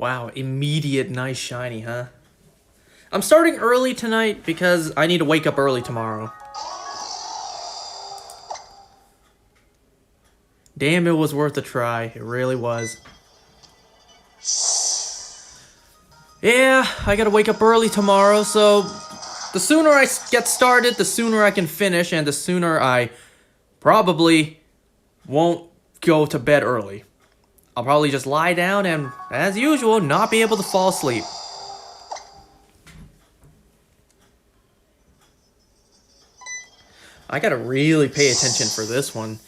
Wow, immediate nice shiny, huh? I'm starting early tonight because I need to wake up early tomorrow. Damn, it was worth a try. It really was. Yeah, I gotta wake up early tomorrow, so the sooner I get started, the sooner I can finish, and the sooner I probably won't go to bed early. I'll probably just lie down and, as usual, not be able to fall asleep. I gotta really pay attention for this one.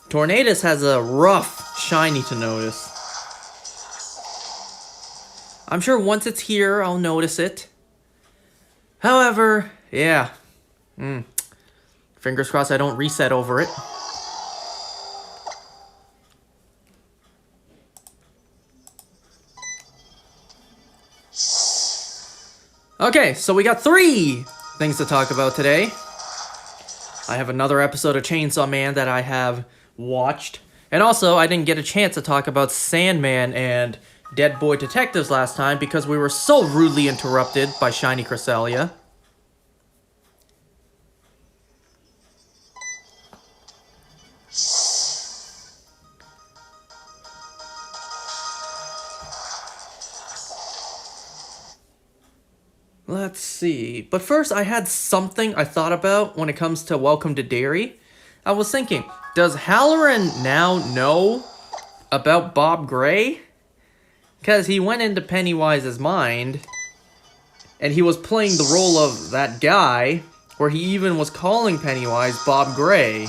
Tornadus has a rough shiny to notice. I'm sure once it's here, I'll notice it. However, yeah. Fingers crossed I don't reset over it. Okay, so we got 3 things to talk about today. I have another episode of Chainsaw Man that I have watched. And also, I didn't get a chance to talk about Sandman and Dead Boy Detectives last time because we were so rudely interrupted by Shiny Cresselia. Let's see. But first, I had something I thought about when it comes to Welcome to Derry. I was thinking, does Halloran now know about Bob Gray? Because he went into Pennywise's mind, and he was playing the role of that guy, where he even was calling Pennywise Bob Gray.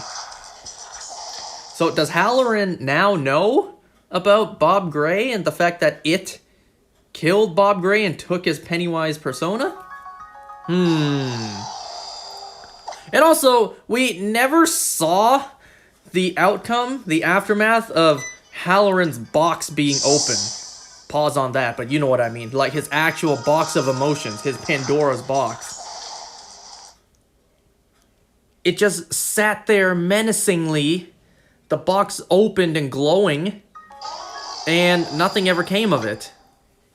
So does Halloran now know about Bob Gray and the fact that it killed Bob Gray and took his Pennywise persona? And also, we never saw the outcome, the aftermath of Halloran's box being open. Pause on that, but you know what I mean. Like his actual box of emotions, his Pandora's box. It just sat there menacingly. The box opened and glowing, and nothing ever came of it.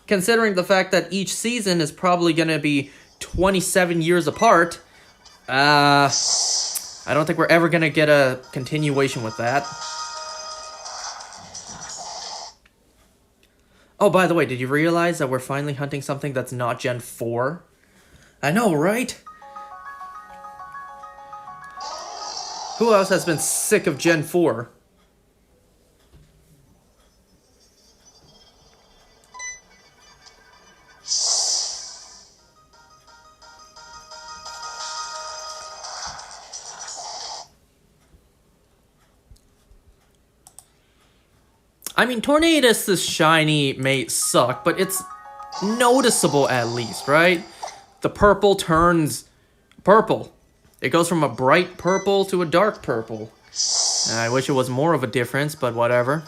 Considering the fact that each season is probably going to be 27 years apart, I don't think we're ever going to get a continuation with that. Oh, by the way, did you realize that we're finally hunting something that's not Gen 4? I know, right? Who else has been sick of Gen 4? I mean, Tornadus' shiny may suck, but it's noticeable at least, right? The purple turns purple. It goes from a bright purple to a dark purple. I wish it was more of a difference, but whatever.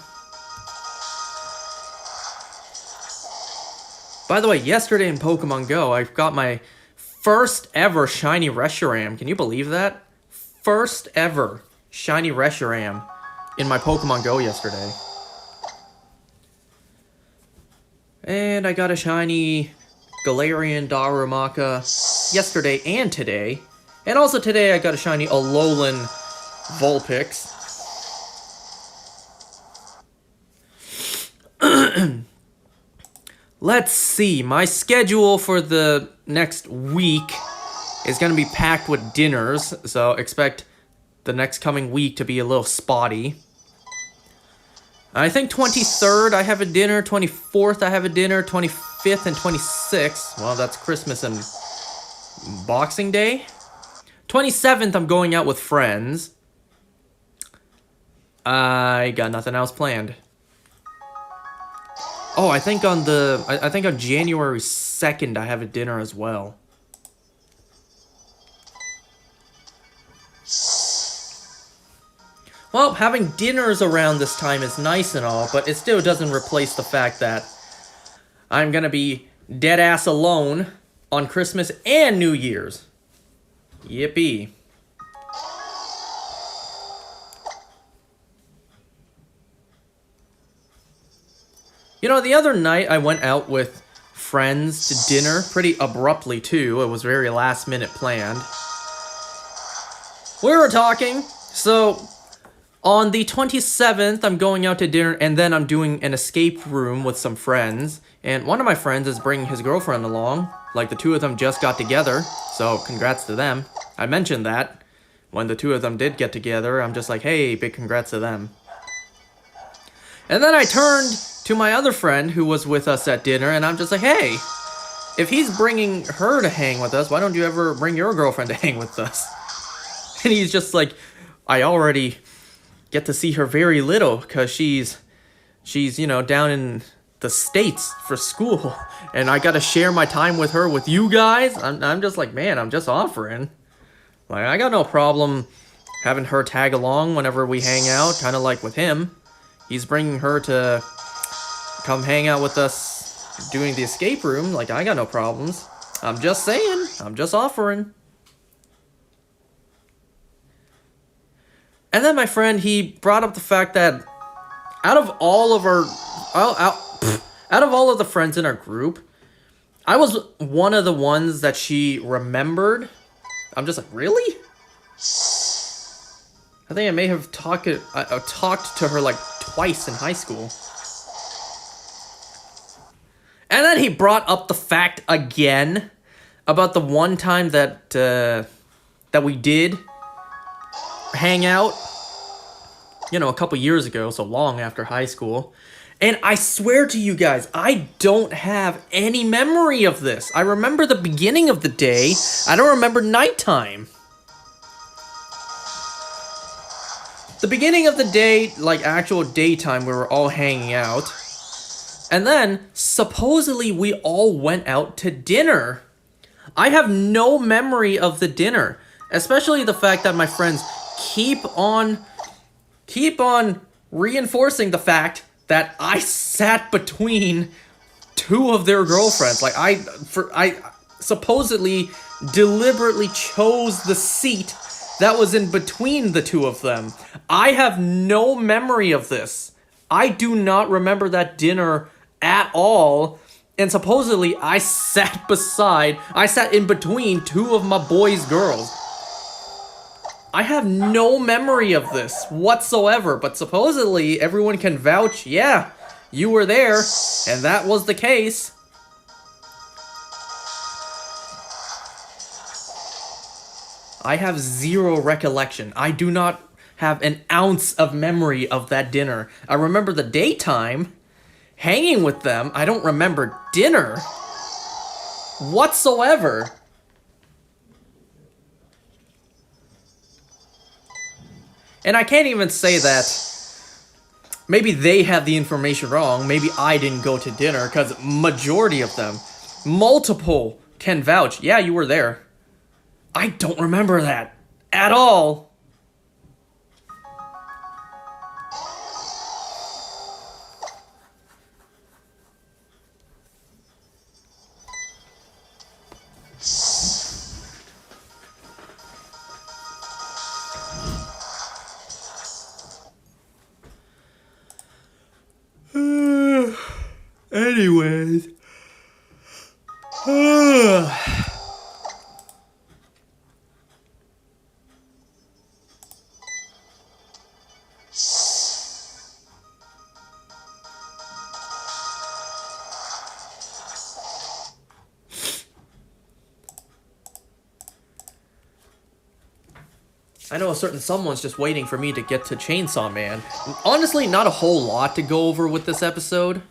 By the way, yesterday in Pokemon Go, I got my first ever shiny Reshiram. Can you believe that? First ever shiny Reshiram in my Pokemon Go yesterday. And I got a shiny Galarian Darumaka yesterday and today. And also today I got a shiny Alolan Vulpix. Let's see, my schedule for the next week is going to be packed with dinners, so expect the next coming week to be a little spotty. I think 23rd I have a dinner, 24th I have a dinner, 25th and 26th, well, that's Christmas and Boxing Day. 27th I'm going out with friends. I got nothing else planned. Oh, I think on January 2nd I have a dinner as well. Well, having dinners around this time is nice and all, but it still doesn't replace the fact that I'm gonna be dead-ass alone on Christmas and New Year's. Yippee. You know, the other night I went out with friends to dinner, pretty abruptly too. It was very last minute planned. We were talking, so on the 27th I'm going out to dinner and then I'm doing an escape room with some friends. And one of my friends is bringing his girlfriend along. Like, the two of them just got together, so congrats to them. I mentioned that. When the two of them did get together, I'm just like, hey, big congrats to them. And then I turned to my other friend who was with us at dinner, and I'm just like, hey, if he's bringing her to hang with us, why don't you ever bring your girlfriend to hang with us? And he's just like, I already get to see her very little, because she's, you know, down in the States for school, and I gotta share my time with her with you guys. I'm just like, man, I'm just offering. Like, I got no problem having her tag along whenever we hang out, kind of like with him. He's bringing her to come hang out with us doing the escape room. Like, I got no problems. I'm just saying. I'm just offering. And then my friend, he brought up the fact that out of all of the friends in our group, I was one of the ones that she remembered. I'm just like, really? I think I may have talked to her like twice in high school. And then he brought up the fact again about the one time that we did hang out, you know, a couple years ago, so long after high school. And I swear to you guys, I don't have any memory of this. I remember the beginning of the day. I don't remember nighttime. The beginning of the day, like actual daytime, we were all hanging out. And then, supposedly, we all went out to dinner. I have no memory of the dinner. Especially the fact that my friends keep on reinforcing the fact that I sat between two of their girlfriends. Like, I supposedly deliberately chose the seat that was in between the two of them. I have no memory of this. I do not remember that dinner at all. And supposedly I sat in between two of my boys' girls. I have no memory of this whatsoever, but supposedly everyone can vouch, yeah, you were there, and that was the case. I have zero recollection. I do not have an ounce of memory of that dinner. I remember the daytime, hanging with them. I don't remember dinner whatsoever. And I can't even say that maybe they have the information wrong. Maybe I didn't go to dinner, because majority of them, multiple, can vouch. Yeah, you were there. I don't remember that at all. Anyways. I know a certain someone's just waiting for me to get to Chainsaw Man. Honestly, not a whole lot to go over with this episode.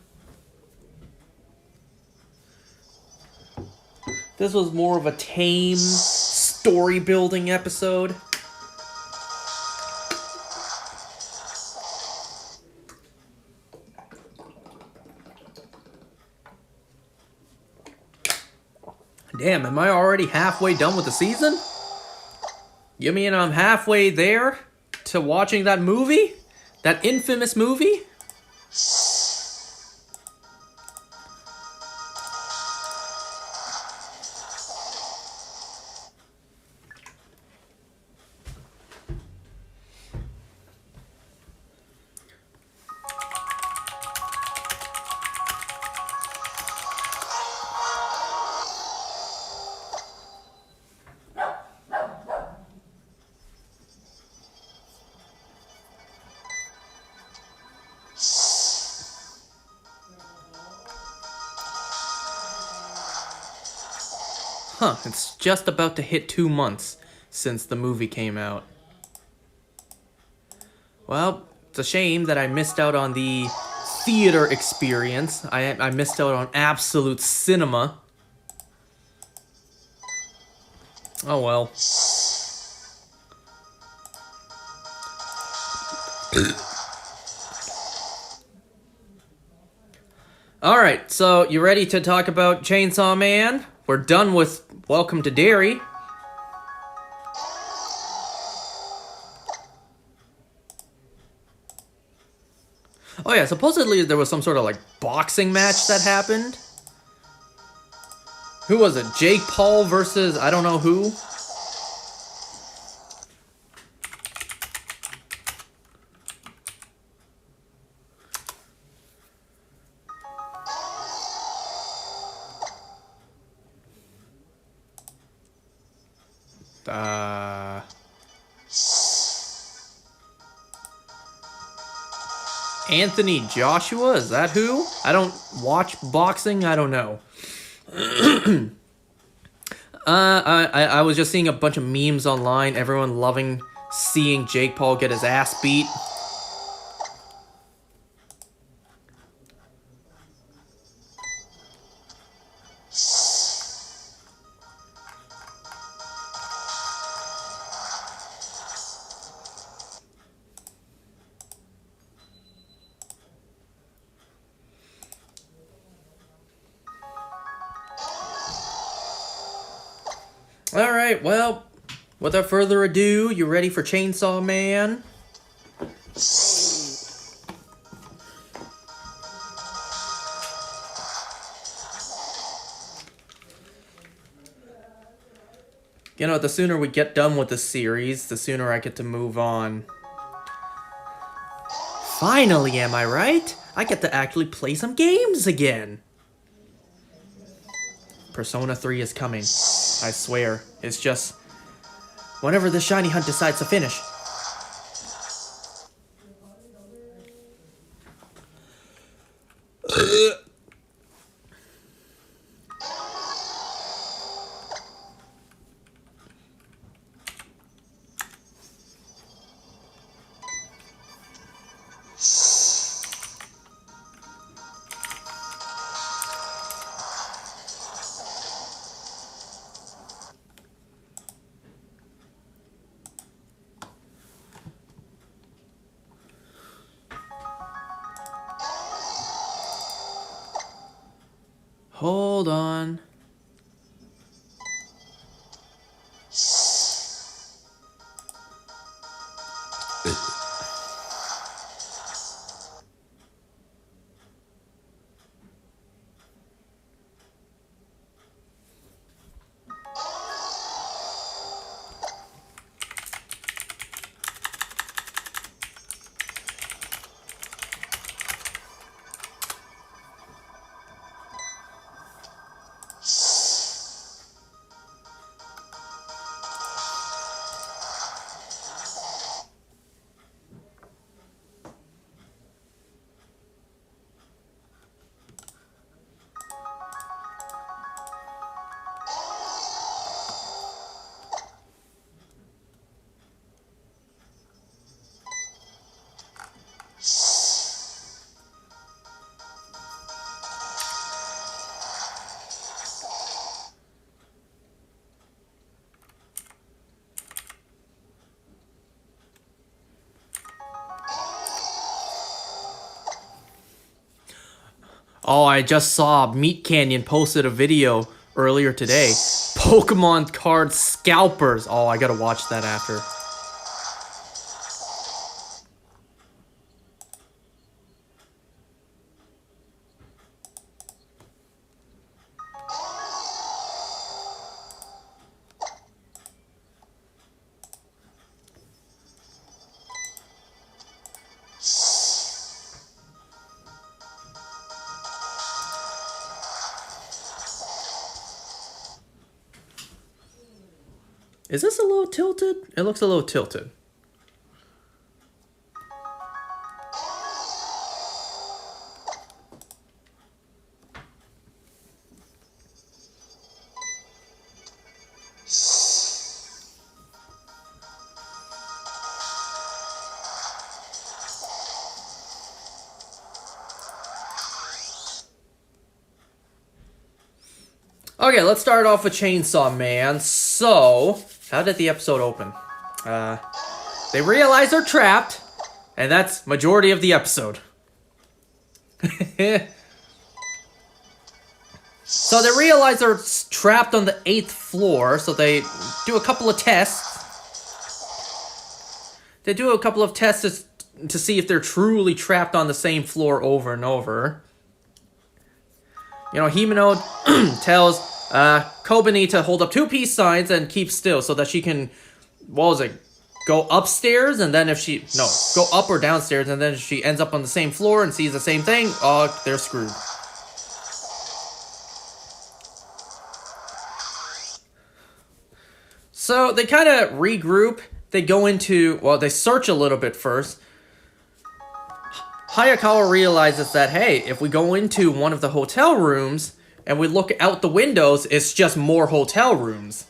This was more of a tame, story-building episode. Damn, am I already halfway done with the season? You mean I'm halfway there to watching that movie? That infamous movie? Huh, it's just about to hit 2 months since the movie came out. Well, it's a shame that I missed out on the theater experience. I missed out on absolute cinema. Oh well. Alright, so you ready to talk about Chainsaw Man? We're done with Welcome to Derry. Oh yeah, supposedly there was some sort of like boxing match that happened. Who was it? Jake Paul versus I don't know who? Anthony Joshua? Is that who? I don't watch boxing. I don't know. I was just seeing a bunch of memes online. Everyone loving seeing Jake Paul get his ass beat. Alright, well, without further ado, you ready for Chainsaw Man? You know, the sooner we get done with the series, the sooner I get to move on. Finally, am I right? I get to actually play some games again. Persona 3 is coming. I swear. It's just whenever the shiny hunt decides to finish. Hold on. Oh, I just saw Meat Canyon posted a video earlier today. Pokemon card scalpers. Oh, I gotta watch that after. Is this a little tilted? It looks a little tilted. Okay, let's start off with Chainsaw Man. So, how did the episode open? They realize they're trapped, and that's majority of the episode. So they realize they're trapped on the 8th floor, so they do a couple of tests. They do a couple of tests to see if they're truly trapped on the same floor over and over. You know, Himeno tells Kobani to hold up 2 peace signs and keep still so that she can, what was it, go upstairs, and then if she, no, go up or downstairs, and then if she ends up on the same floor and sees the same thing, oh, they're screwed. So they kind of regroup. They go into, well, they search a little bit first. Hayakawa realizes that, hey, if we go into one of the hotel rooms and we look out the windows, it's just more hotel rooms.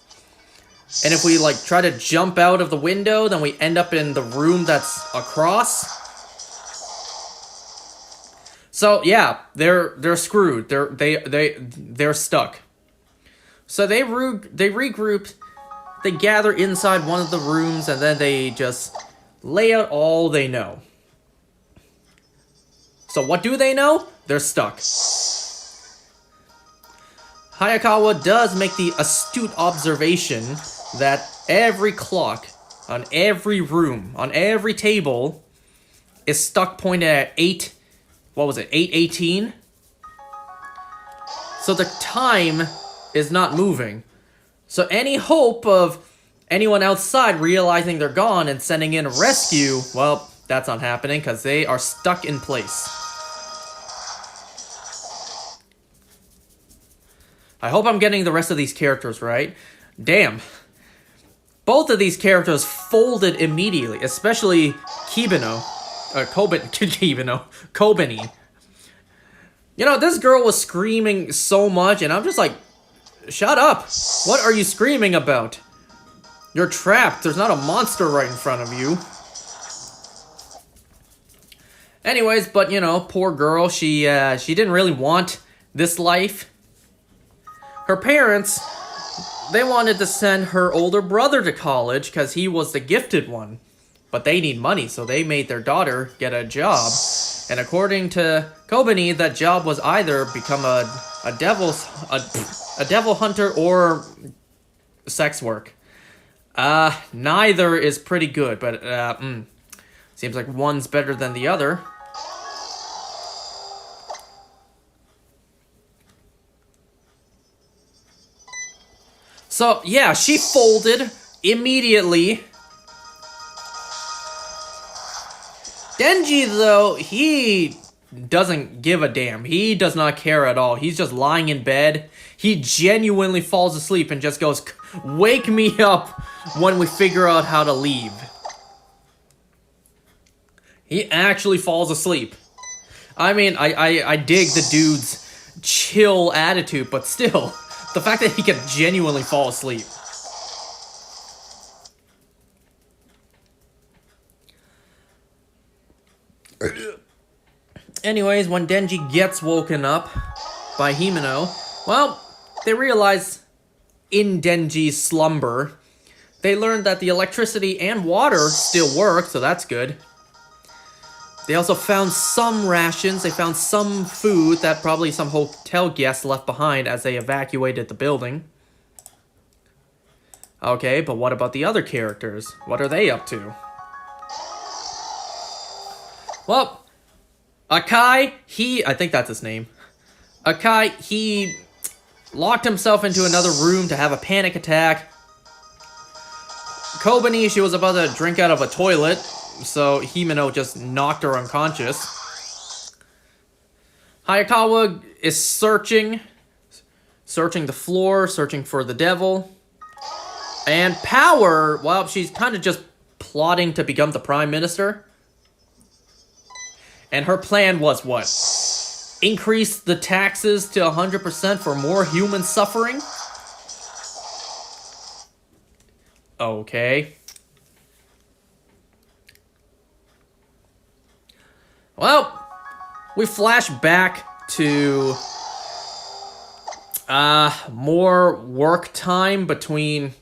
And if we, like, try to jump out of the window, then we end up in the room that's across. So, yeah, they're screwed. They're stuck. So they regroup. They gather inside one of the rooms, and then they just lay out all they know. So what do they know? They're stuck. Hayakawa does make the astute observation that every clock on every room, on every table, is stuck pointed at 8, what was it, 8:18? So the time is not moving. So any hope of anyone outside realizing they're gone and sending in a rescue, well, that's not happening because they are stuck in place. I hope I'm getting the rest of these characters right. Damn. Both of these characters folded immediately, especially Kobani. You know, this girl was screaming so much, and I'm just like, shut up! What are you screaming about? You're trapped. There's not a monster right in front of you. Anyways, but you know, poor girl. She didn't really want this life. Her parents, they wanted to send her older brother to college because he was the gifted one. But they need money, so they made their daughter get a job. And according to Kobani, that job was either become a devil hunter or sex work. Neither is pretty good, but seems like one's better than the other. So, yeah, she folded immediately. Denji, though, he doesn't give a damn. He does not care at all. He's just lying in bed. He genuinely falls asleep and just goes, wake me up when we figure out how to leave. He actually falls asleep. I mean, I dig the dude's chill attitude, but still, the fact that he can genuinely fall asleep. Anyways, when Denji gets woken up by Himeno, well, they realize in Denji's slumber, they learned that the electricity and water still work, so that's good. They also found some rations, they found some food that probably some hotel guests left behind as they evacuated the building. Okay, but what about the other characters? What are they up to? Well, Akai, I think that's his name. Akai, he locked himself into another room to have a panic attack. Kobani, she was about to drink out of a toilet, so Himeno just knocked her unconscious. Hayakawa is searching the floor, searching for the devil. And Power, well, she's kind of just plotting to become the prime minister. And her plan was what? Increase the taxes to 100% for more human suffering? Okay. Well, we flash back to more work time between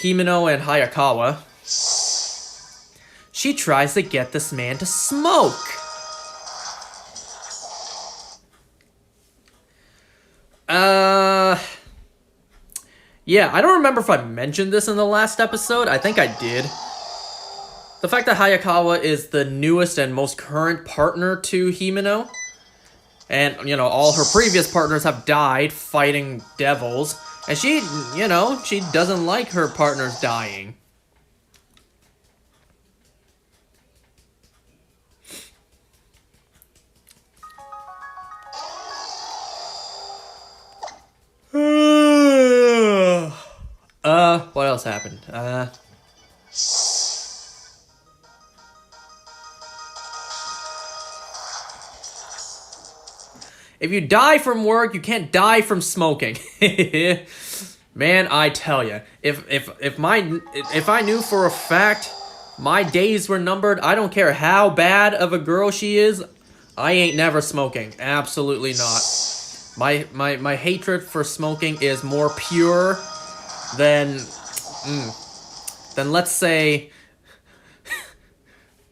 Himeno and Hayakawa. She tries to get this man to smoke. Yeah, I don't remember if I mentioned this in the last episode. I think I did. The fact that Hayakawa is the newest and most current partner to Himeno. And, you know, all her previous partners have died fighting devils. And she, you know, she doesn't like her partners dying. What else happened? If you die from work, you can't die from smoking. Man, I tell ya, if I knew for a fact my days were numbered, I don't care how bad of a girl she is, I ain't never smoking. Absolutely not. My hatred for smoking is more pure than let's say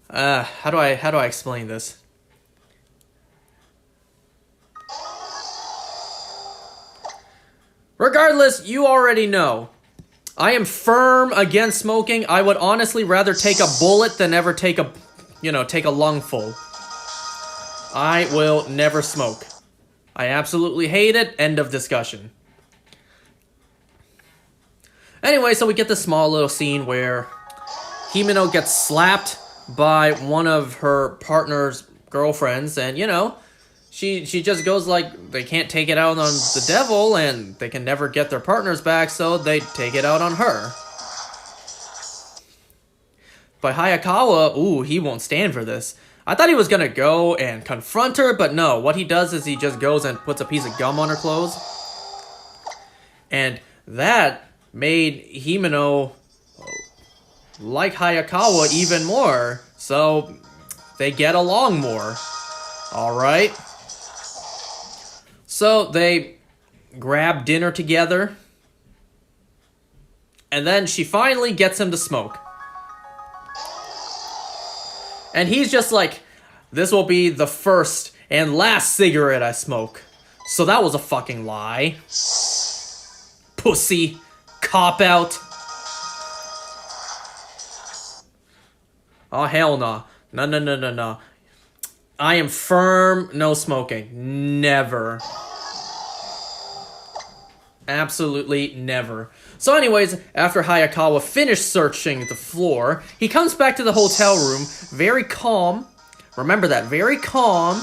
how do I explain this? Regardless, you already know. I am firm against smoking. I would honestly rather take a bullet than ever take a lungful. I will never smoke. I absolutely hate it. End of discussion. Anyway, so we get this small little scene where Himeno gets slapped by one of her partner's girlfriends, and, you know, she just goes like, they can't take it out on the devil, and they can never get their partners back, so they take it out on her. But Hayakawa, ooh, he won't stand for this. I thought he was gonna go and confront her, but no. What he does is he just goes and puts a piece of gum on her clothes. And that made Himeno like Hayakawa even more. So they get along more. Alright. So they grab dinner together. And then she finally gets him to smoke. And he's just like, this will be the first and last cigarette I smoke. So that was a fucking lie. Pussy. Cop out. Oh, hell no. No. I am firm, no smoking. Never. Absolutely never. So anyways, after Hayakawa finished searching the floor, he comes back to the hotel room, very calm. Remember that, very calm.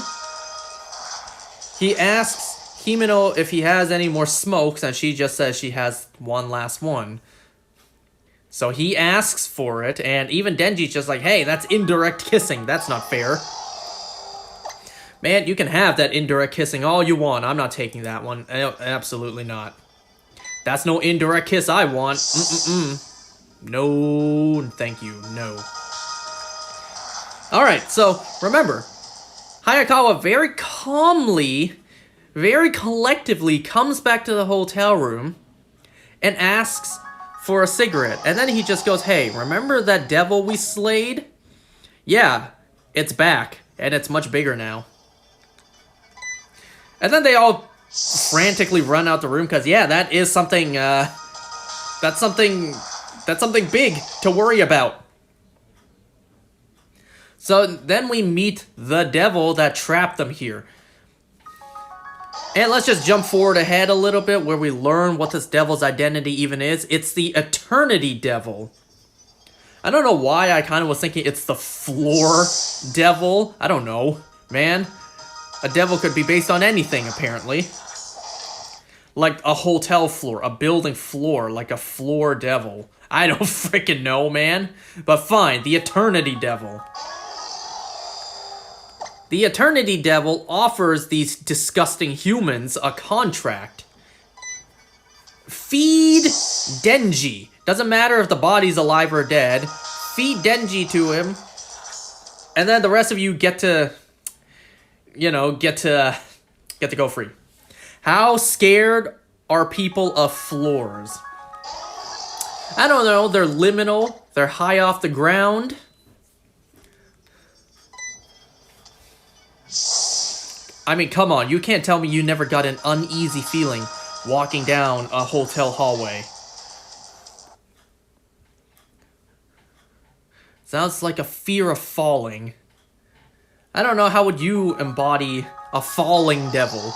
He asks Himeno if he has any more smokes, and she just says she has one last one. So he asks for it, and even Denji's just like, hey, that's indirect kissing. That's not fair. Man, you can have that indirect kissing all you want. I'm not taking that one. Absolutely not. That's no indirect kiss I want. No, thank you, no. Alright, so remember, Hayakawa very calmly, very collectively comes back to the hotel room and asks for a cigarette. And then he just goes, hey, remember that devil we slayed? Yeah, it's back, and it's much bigger now. And then they all frantically run out the room, because, yeah, that is something, that's something big to worry about. So then we meet the devil that trapped them here. And let's just jump forward ahead a little bit where we learn what this devil's identity even is. It's the Eternity Devil. I don't know why I kind of was thinking it's the Floor Devil. I don't know, man. A devil could be based on anything, apparently. Like a hotel floor, a building floor, like a floor devil. I don't freaking know, man. But fine, the Eternity Devil. The Eternity Devil offers these disgusting humans a contract. Feed Denji. Doesn't matter if the body's alive or dead. Feed Denji to him. And then the rest of you get to, you know, get to go free. How scared are people of floors? I don't know, they're liminal, they're high off the ground. I mean, come on, you can't tell me you never got an uneasy feeling walking down a hotel hallway. Sounds like a fear of falling. I don't know, how would you embody a falling devil?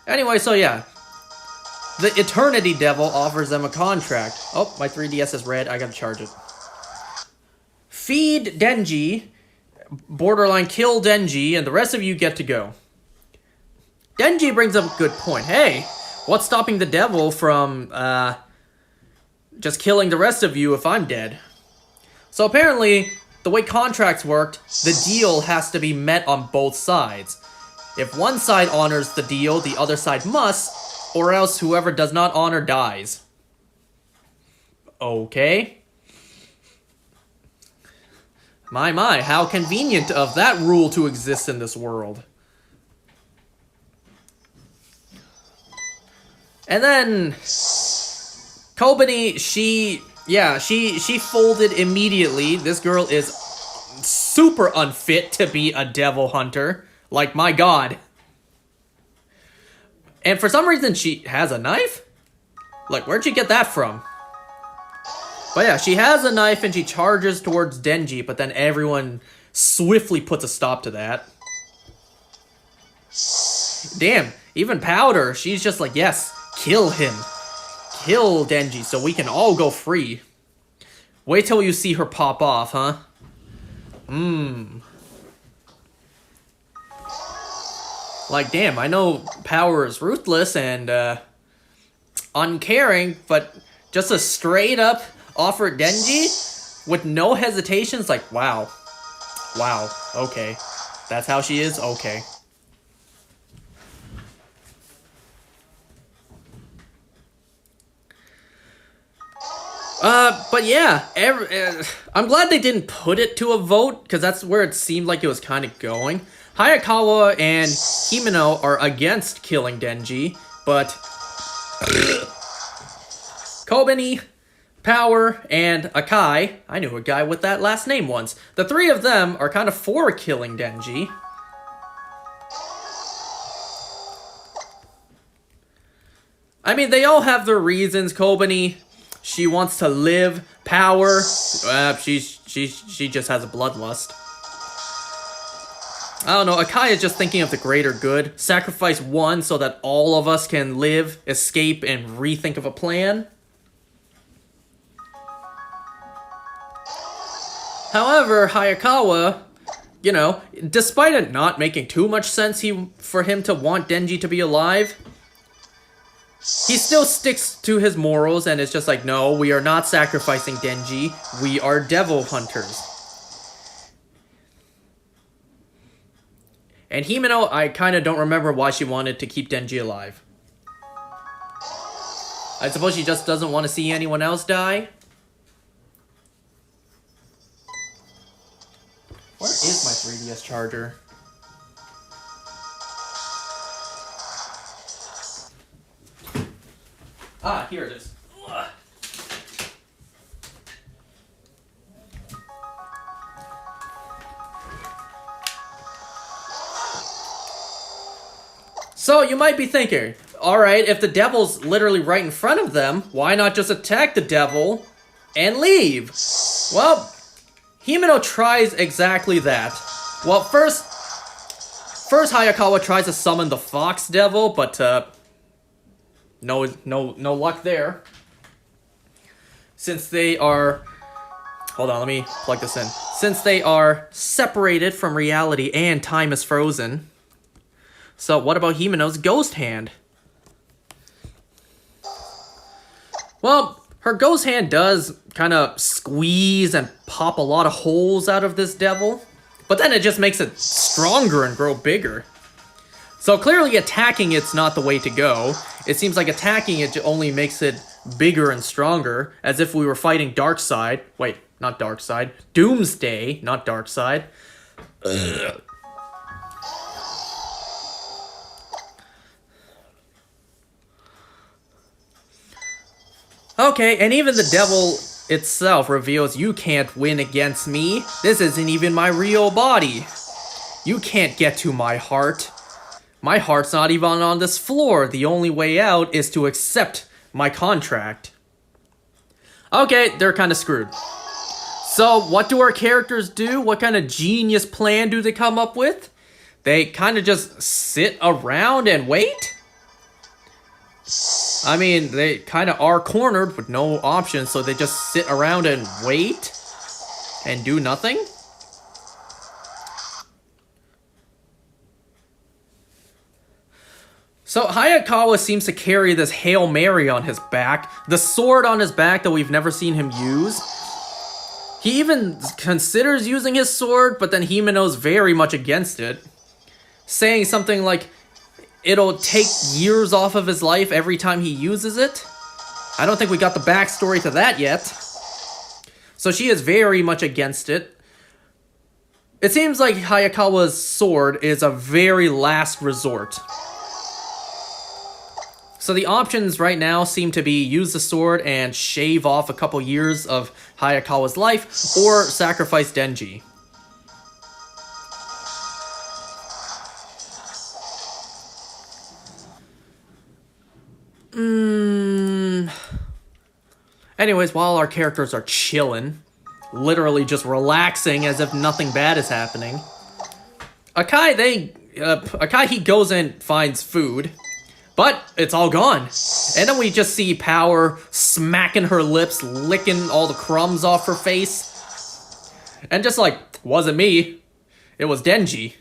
Anyway, so yeah. The Eternity Devil offers them a contract. Oh, my 3DS is red. I gotta charge it. Feed Denji, borderline kill Denji, and the rest of you get to go. Denji brings up a good point. Hey, what's stopping the devil from, just killing the rest of you if I'm dead? So apparently, the way contracts worked, the deal has to be met on both sides. If one side honors the deal, the other side must, or else whoever does not honor dies. Okay. My, how convenient of that rule to exist in this world. And then Kobani, she folded immediately. This girl is super unfit to be a devil hunter. Like, my god. And for some reason, she has a knife? Like, where'd she get that from? But yeah, she has a knife and she charges towards Denji, but then everyone swiftly puts a stop to that. Damn, even Powder, she's just like, yes, kill him. Kill Denji so we can all go free. Wait till you see her pop off, huh? Like, damn, I know Power is ruthless and uncaring, but just a straight up offer Denji with no hesitations, like, wow. Wow, okay. That's how she is? Okay. But yeah, I'm glad they didn't put it to a vote, because that's where it seemed like it was kind of going. Hayakawa and Himeno are against killing Denji, but Kobani, Power, and Akai, I knew a guy with that last name once, the three of them are kind of for killing Denji. I mean, they all have their reasons. Kobani, she wants to live. Power, she just has a bloodlust. I don't know, Akai is just thinking of the greater good. Sacrifice one so that all of us can live, escape, and rethink of a plan. However, Hayakawa, you know, despite it not making too much sense for him to want Denji to be alive, he still sticks to his morals and is just like, no, we are not sacrificing Denji. We are devil hunters. And Himeno, I kind of don't remember why she wanted to keep Denji alive. I suppose she just doesn't want to see anyone else die? Where is my 3DS charger? Ah, here it is. Ugh. So, you might be thinking, alright, if the devil's literally right in front of them, why not just attack the devil and leave? Well, Himeno tries exactly that. Well, first Hayakawa tries to summon the Fox Devil, but no luck there. Since they are... Hold on, let me plug this in. Since they are separated from reality and time is frozen. So what about Himeno's Ghost Hand? Well, her Ghost Hand does kind of squeeze and pop a lot of holes out of this devil. But then it just makes it stronger and grow bigger. So clearly attacking it's not the way to go. It seems like attacking it only makes it bigger and stronger, as if we were fighting Darkseid. Wait, not dark side. Doomsday, not dark side. Ugh. Okay, and even the devil itself reveals you can't win against me. This isn't even my real body. You can't get to my heart. My heart's not even on this floor. The only way out is to accept my contract. Okay, they're kind of screwed. So, what do our characters do? What kind of genius plan do they come up with? They kind of just sit around and wait? I mean, they kind of are cornered with no options, so they just sit around and wait and do nothing? So Hayakawa seems to carry this Hail Mary on his back, the sword on his back that we've never seen him use. He even considers using his sword, but then Himeno's very much against it, saying something like, it'll take years off of his life every time he uses it. I don't think we got the backstory to that yet. So she is very much against it. It seems like Hayakawa's sword is a very last resort. So the options right now seem to be use the sword and shave off a couple years of Hayakawa's life, or sacrifice Denji. Anyways, while our characters are chilling, literally just relaxing as if nothing bad is happening, Akai, he goes and finds food. But it's all gone. And then we just see Power smacking her lips, licking all the crumbs off her face. And just like, wasn't me. It was Denji.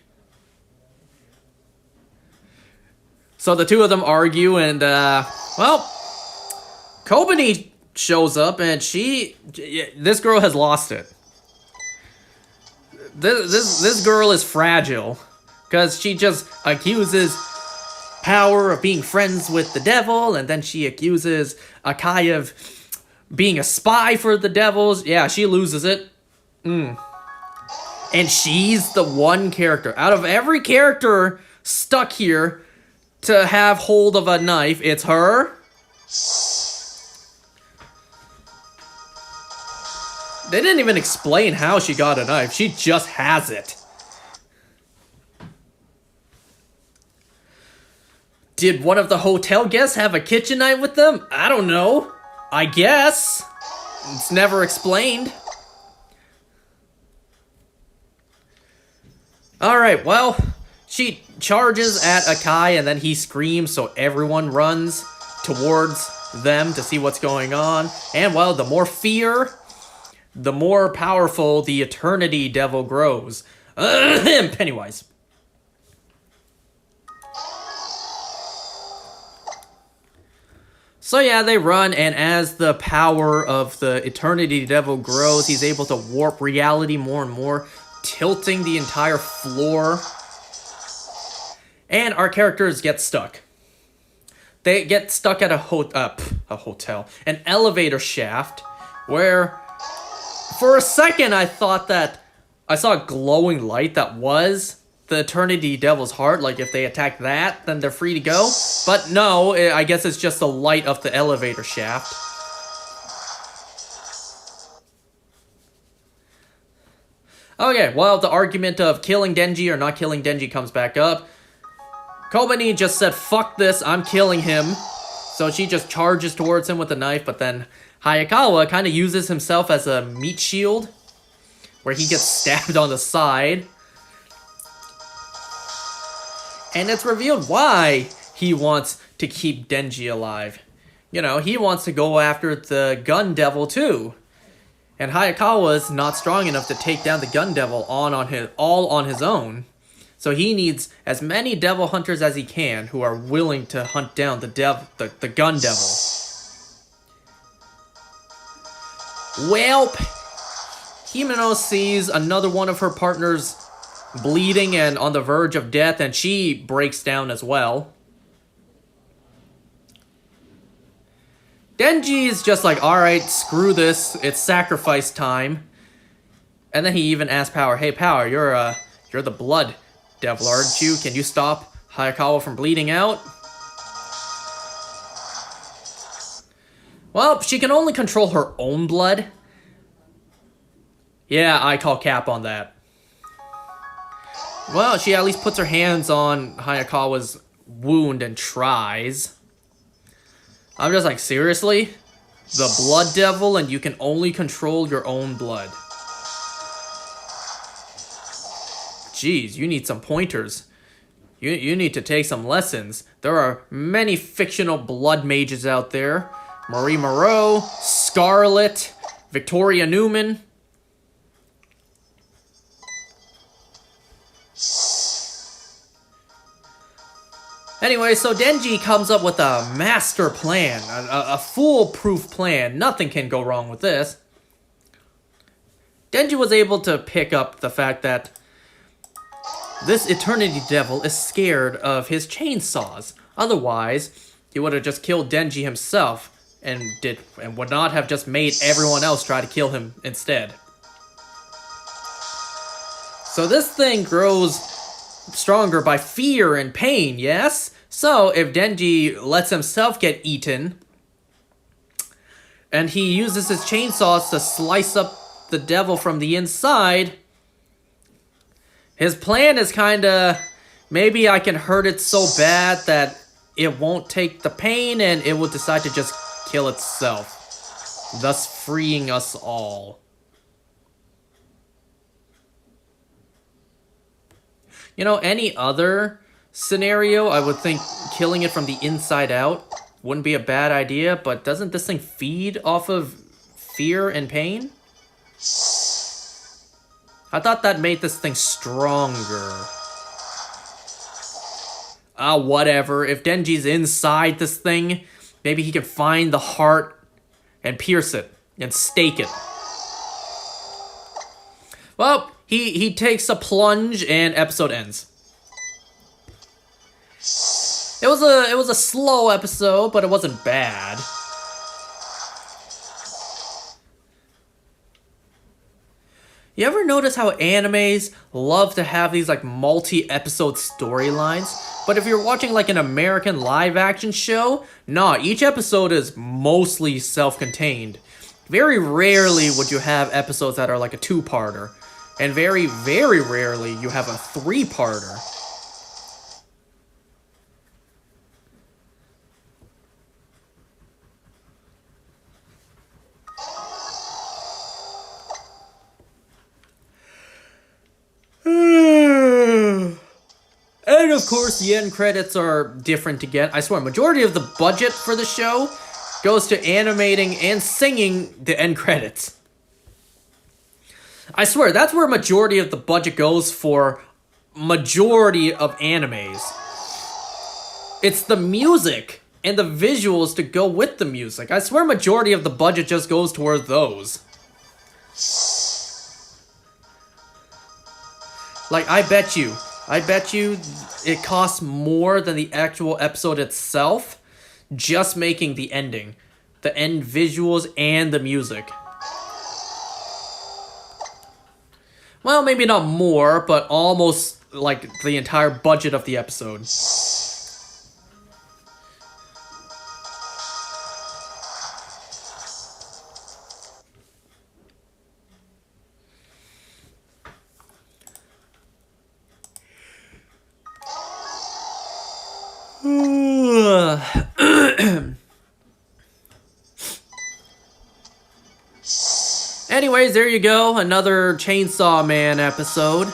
So the two of them argue and, well, Kobani shows up and this girl has lost it. This girl is fragile. Because she just accuses Power of being friends with the devil, and then she accuses Akai of being a spy for the devils. Yeah, she loses it. And she's the one character out of every character stuck here to have hold of a knife. It's her. They didn't even explain how she got a knife. She just has it. Did one of the hotel guests have a kitchen knife with them? I don't know. I guess. It's never explained. Alright, well, she charges at Akai and then he screams, so everyone runs towards them to see what's going on. And, well, the more fear, the more powerful the Eternity Devil grows. Pennywise. So yeah, they run, and as the power of the Eternity Devil grows, he's able to warp reality more and more, tilting the entire floor. And our characters get stuck. They get stuck at a hotel, an elevator shaft, where for a second I thought that I saw a glowing light that was the Eternity Devil's heart. Like if they attack that, then they're free to go. But no, I guess it's just the light of the elevator shaft. Okay, well, the argument of killing Denji or not killing Denji comes back up. Kobani just said, fuck this, I'm killing him. So she just charges towards him with a knife, but then Hayakawa kind of uses himself as a meat shield, where he gets stabbed on the side. And it's revealed why he wants to keep Denji alive. You know, he wants to go after the Gun Devil too. And Hayakawa's not strong enough to take down the Gun Devil all on his own. So he needs as many devil hunters as he can who are willing to hunt down the Gun Devil. Welp, Himeno sees another one of her partners bleeding and on the verge of death, and she breaks down as well. Denji's just like, alright, screw this, it's sacrifice time. And then he even asked Power, "Hey Power, you're the blood devil, aren't you? Can you stop Hayakawa from bleeding out?" Well, she can only control her own blood. Yeah, I call cap on that. Well, she at least puts her hands on Hayakawa's wound and tries. I'm just like, seriously? The blood devil and you can only control your own blood. Jeez, you need some pointers. You need to take some lessons. There are many fictional blood mages out there. Marie Moreau, Scarlet, Victoria Newman. Anyway, so Denji comes up with a master plan, a foolproof plan. Nothing can go wrong with this. Denji was able to pick up the fact that this Eternity Devil is scared of his chainsaws. Otherwise, he would have just killed Denji himself and would not have just made everyone else try to kill him instead. So this thing grows stronger by fear and pain, yes? So if Denji lets himself get eaten, and he uses his chainsaws to slice up the devil from the inside, his plan is kinda, maybe I can hurt it so bad that it won't take the pain and it will decide to just kill itself, thus freeing us all. You know, any other scenario, I would think killing it from the inside out wouldn't be a bad idea, but doesn't this thing feed off of fear and pain? I thought that made this thing stronger. Whatever. If Denji's inside this thing, maybe he can find the heart and pierce it and stake it. Well, he takes a plunge and episode ends. It was a slow episode, but it wasn't bad. You ever notice how animes love to have these like multi-episode storylines? But if you're watching like an American live-action show, nah, each episode is mostly self-contained. Very rarely would you have episodes that are like a two-parter. And very, very rarely you have a three-parter. And of course, the end credits are different again. I swear, majority of the budget for the show goes to animating and singing the end credits. I swear, that's where majority of the budget goes for majority of animes. It's the music and the visuals to go with the music. I swear majority of the budget just goes toward those. Like, I bet you it costs more than the actual episode itself just making the ending. The end visuals and the music. Well, maybe not more, but almost like the entire budget of the episode. Anyways, there you go. Another Chainsaw Man episode.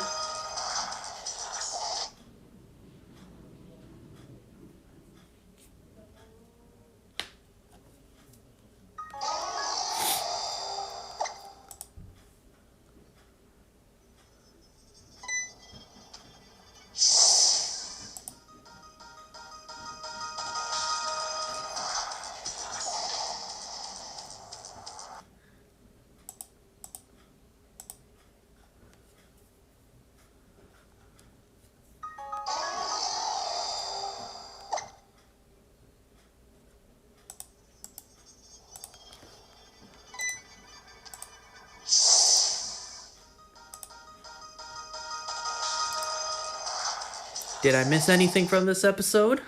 Did I miss anything from this episode?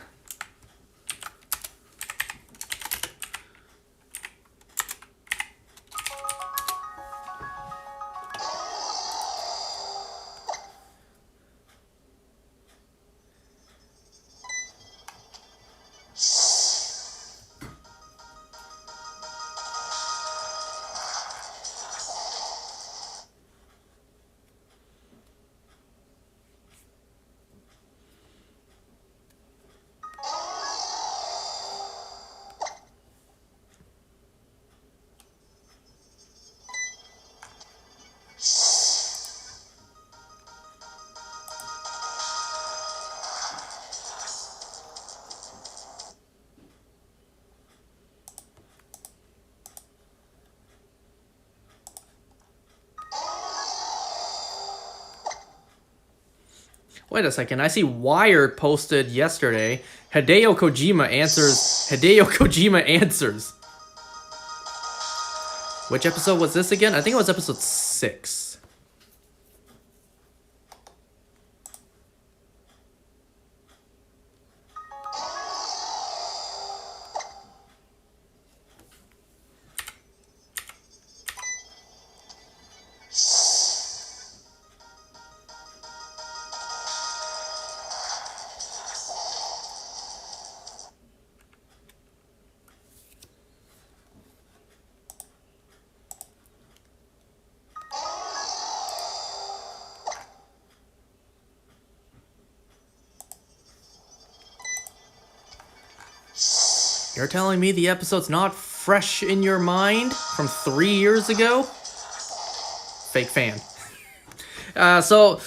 Wait a second, I see Wired posted yesterday. Hideo Kojima answers. Which episode was this again? I think it was episode 6. You're telling me the episode's not fresh in your mind from 3 years ago? Fake fan. So, a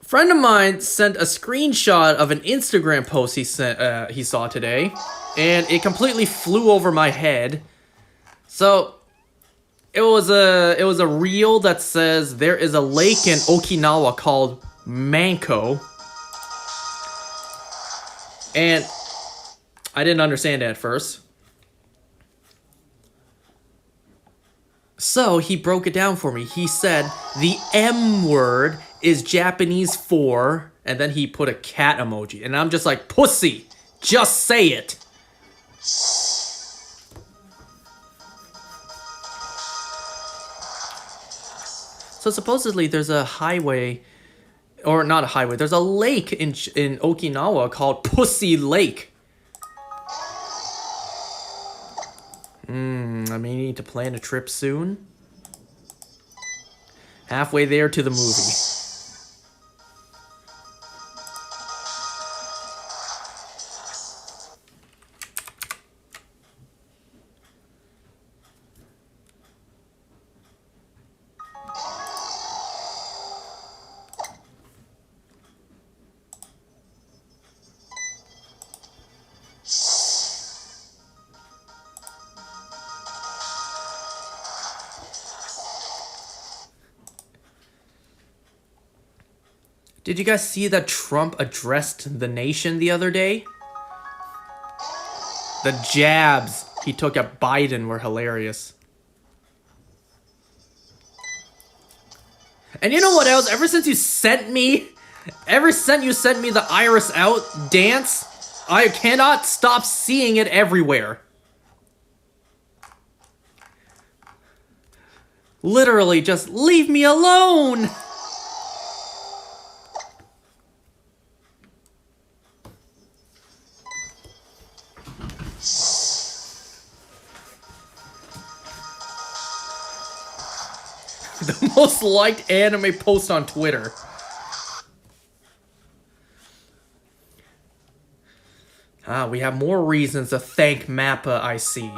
friend of mine sent a screenshot of an Instagram post he saw today, and it completely flew over my head. So, it was a reel that says there is a lake in Okinawa called Manko, and I didn't understand it at first. So he broke it down for me. He said the M word is Japanese for, and then he put a cat emoji. And I'm just like, pussy, just say it. So supposedly there's a highway, or not a highway, there's a lake in Okinawa called Pussy Lake. I may need to plan a trip soon. Halfway there to the movie. Did you guys see that Trump addressed the nation the other day? The jabs he took at Biden were hilarious. And you know what else? Ever since you sent me the Iris Out dance, I cannot stop seeing it everywhere. Literally, just leave me alone! The most liked anime post on Twitter. We have more reasons to thank Mappa, I see.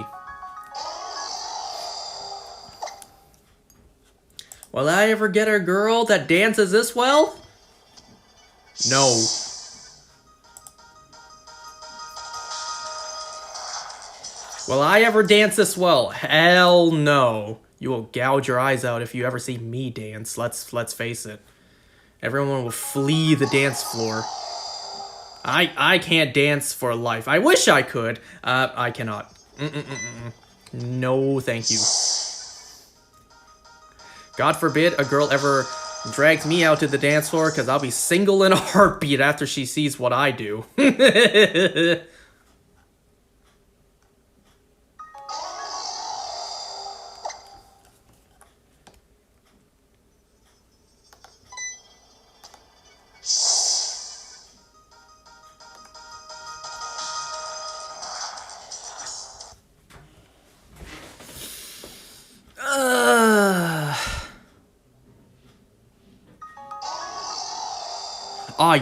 Will I ever get a girl that dances this well? No. Will I ever dance this well? Hell no. You will gouge your eyes out if you ever see me dance. Let's face it. Everyone will flee the dance floor. I can't dance for life. I wish I could. I cannot. No, thank you. God forbid a girl ever Drags me out to the dance floor because I'll be single in a heartbeat after she sees what I do.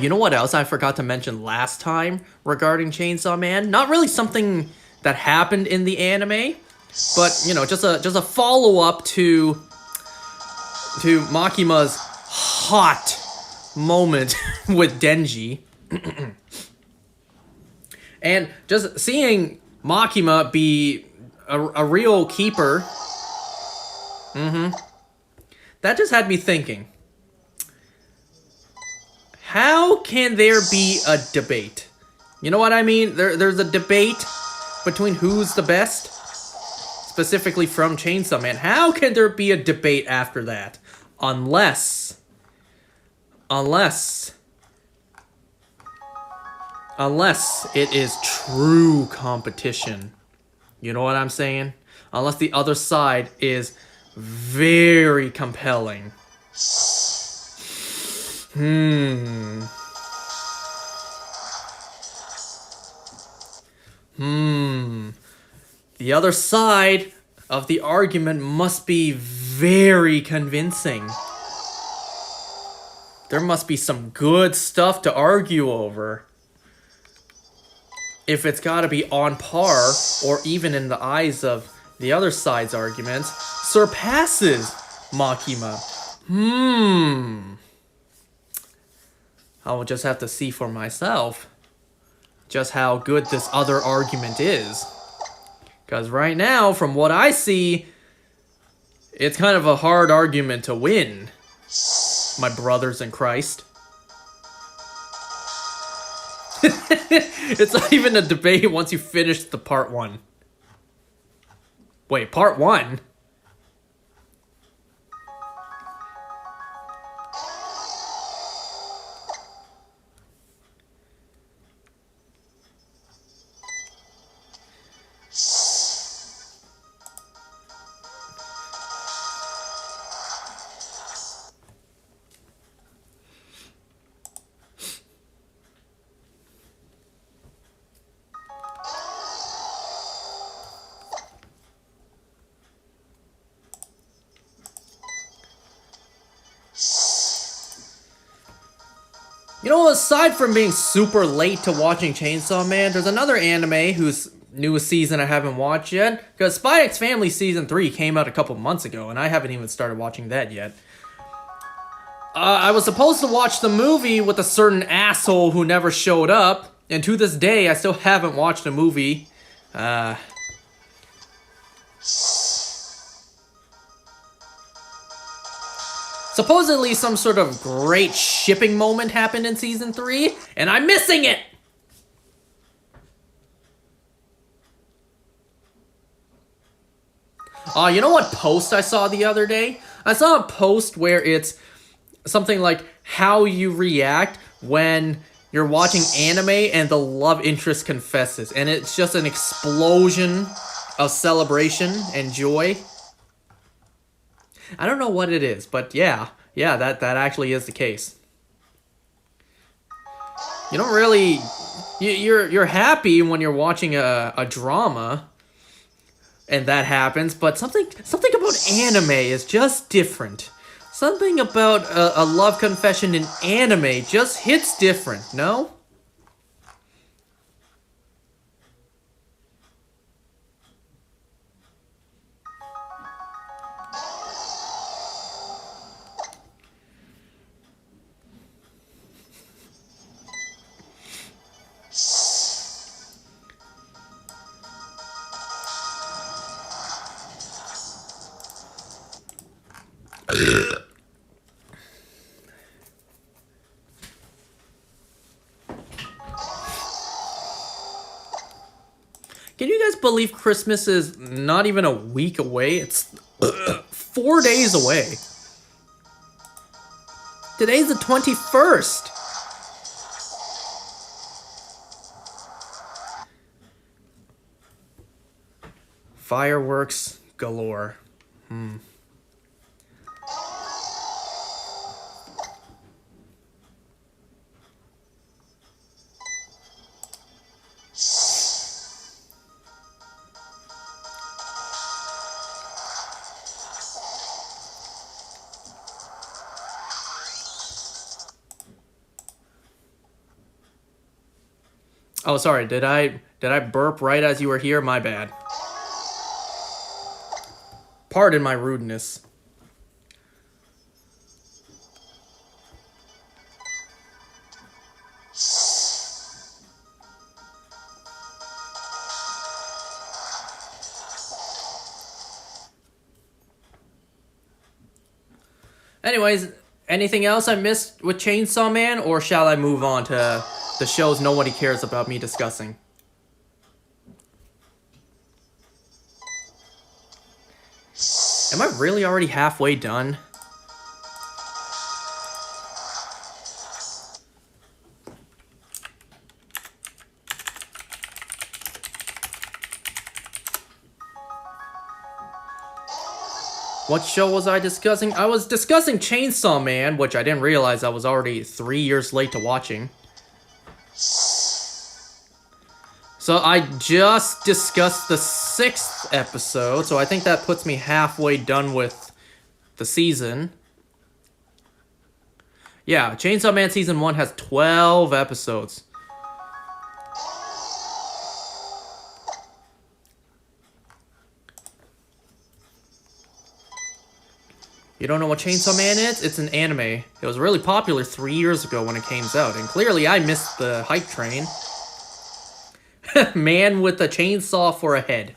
You know what else I forgot to mention last time regarding Chainsaw Man? Not really something that happened in the anime, but you know, just a follow-up to Makima's hot moment with Denji. And just seeing Makima be a real keeper, that just had me thinking. How can there be a debate? You know what I mean? There's a debate between who's the best, specifically from Chainsaw Man. How can there be a debate after that? Unless it is true competition. You know what I'm saying? Unless the other side is very compelling. The other side of the argument must be very convincing. There must be some good stuff to argue over. If it's gotta be on par, or even in the eyes of the other side's arguments, surpasses Makima. I will just have to see for myself just how good this other argument is. Because right now, from what I see, it's kind of a hard argument to win, my brothers in Christ. It's not even a debate once you finish the part 1. Wait, part 1? You know, aside from being super late to watching Chainsaw Man, there's another anime whose newest season I haven't watched yet. Because Spy X Family Season 3 came out a couple months ago, and I haven't even started watching that yet. I was supposed to watch the movie with a certain asshole who never showed up, and to this day, I still haven't watched the movie. Supposedly some sort of great shipping moment happened in Season 3, and I'm missing it! You know what post I saw the other day? I saw a post where it's something like how you react when you're watching anime and the love interest confesses, and it's just an explosion of celebration and joy. I don't know what it is, but yeah, that actually is the case. You don't really... You're happy when you're watching a drama, and that happens, but something about anime is just different. Something about a love confession in anime just hits different, no? Can you guys believe Christmas is not even a week away? It's 4 days away. Today's the 21st. Fireworks galore. Oh, sorry. Did I burp right as you were here? My bad. Pardon my rudeness. Anyways, anything else I missed with Chainsaw Man, or shall I move on to the shows nobody cares about me discussing? Am I really already halfway done? What show was I discussing? I was discussing Chainsaw Man, which I didn't realize I was already 3 years late to watching. So I just discussed the 6th episode, so I think that puts me halfway done with the season. Yeah, Chainsaw Man Season 1 has 12 episodes. You don't know what Chainsaw Man is? It's an anime. It was really popular 3 years ago when it came out, and clearly I missed the hype train. Man with a chainsaw for a head.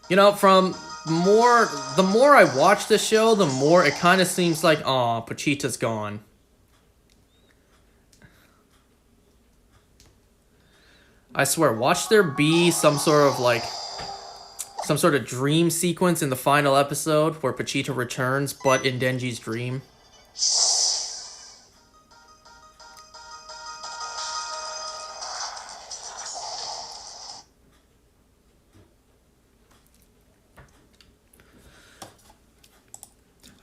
You know, the more I watch the show, the more it kind of seems like, aw, Pochita's gone. I swear, watch there be some sort of dream sequence in the final episode where Pochita returns, but in Denji's dream.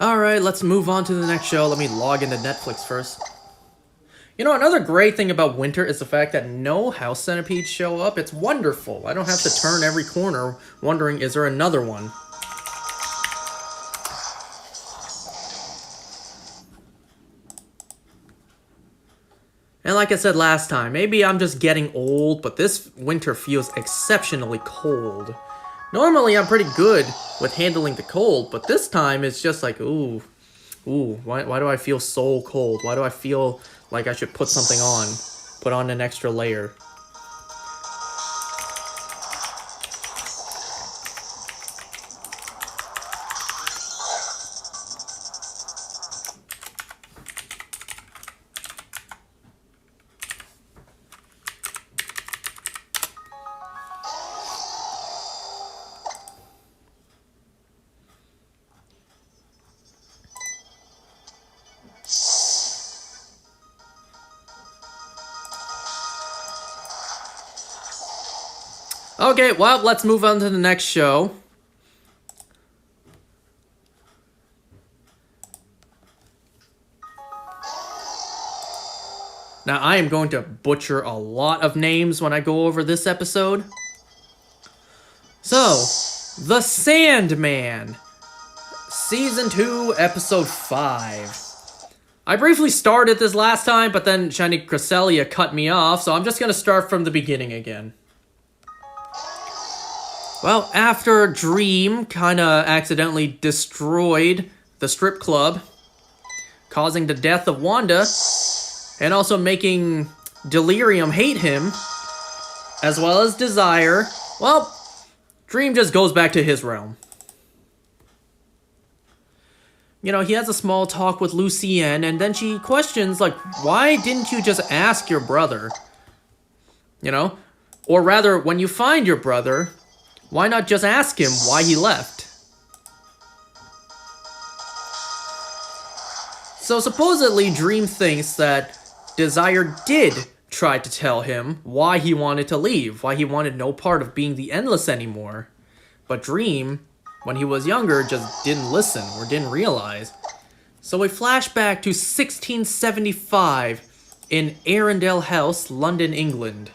Alright, let's move on to the next show. Let me log into Netflix first. You know, another great thing about winter is the fact that no house centipedes show up. It's wonderful. I don't have to turn every corner wondering, is there another one? And like I said last time, maybe I'm just getting old, but this winter feels exceptionally cold. Normally, I'm pretty good with handling the cold, but this time it's just like, ooh, why do I feel so cold? Why do I feel like I should put something on? Put on an extra layer. Okay, well, let's move on to the next show. Now, I am going to butcher a lot of names when I go over this episode. So, The Sandman, Season 2, Episode 5. I briefly started this last time, but then Shiny Cresselia cut me off, so I'm just going to start from the beginning again. Well, after Dream kinda accidentally destroyed the strip club, causing the death of Wanda, and also making Delirium hate him, as well as Desire, well, Dream just goes back to his realm. you know, he has a small talk with Lucienne, and then she questions, like, why didn't you just ask your brother? You know? Or rather, when you find your brother, why not just ask him why he left? So supposedly, Dream thinks that Desire did try to tell him why he wanted to leave, why he wanted no part of being the Endless anymore. But Dream, when he was younger, just didn't listen or didn't realize. So we flash back to 1675 in Arundel House, London, England,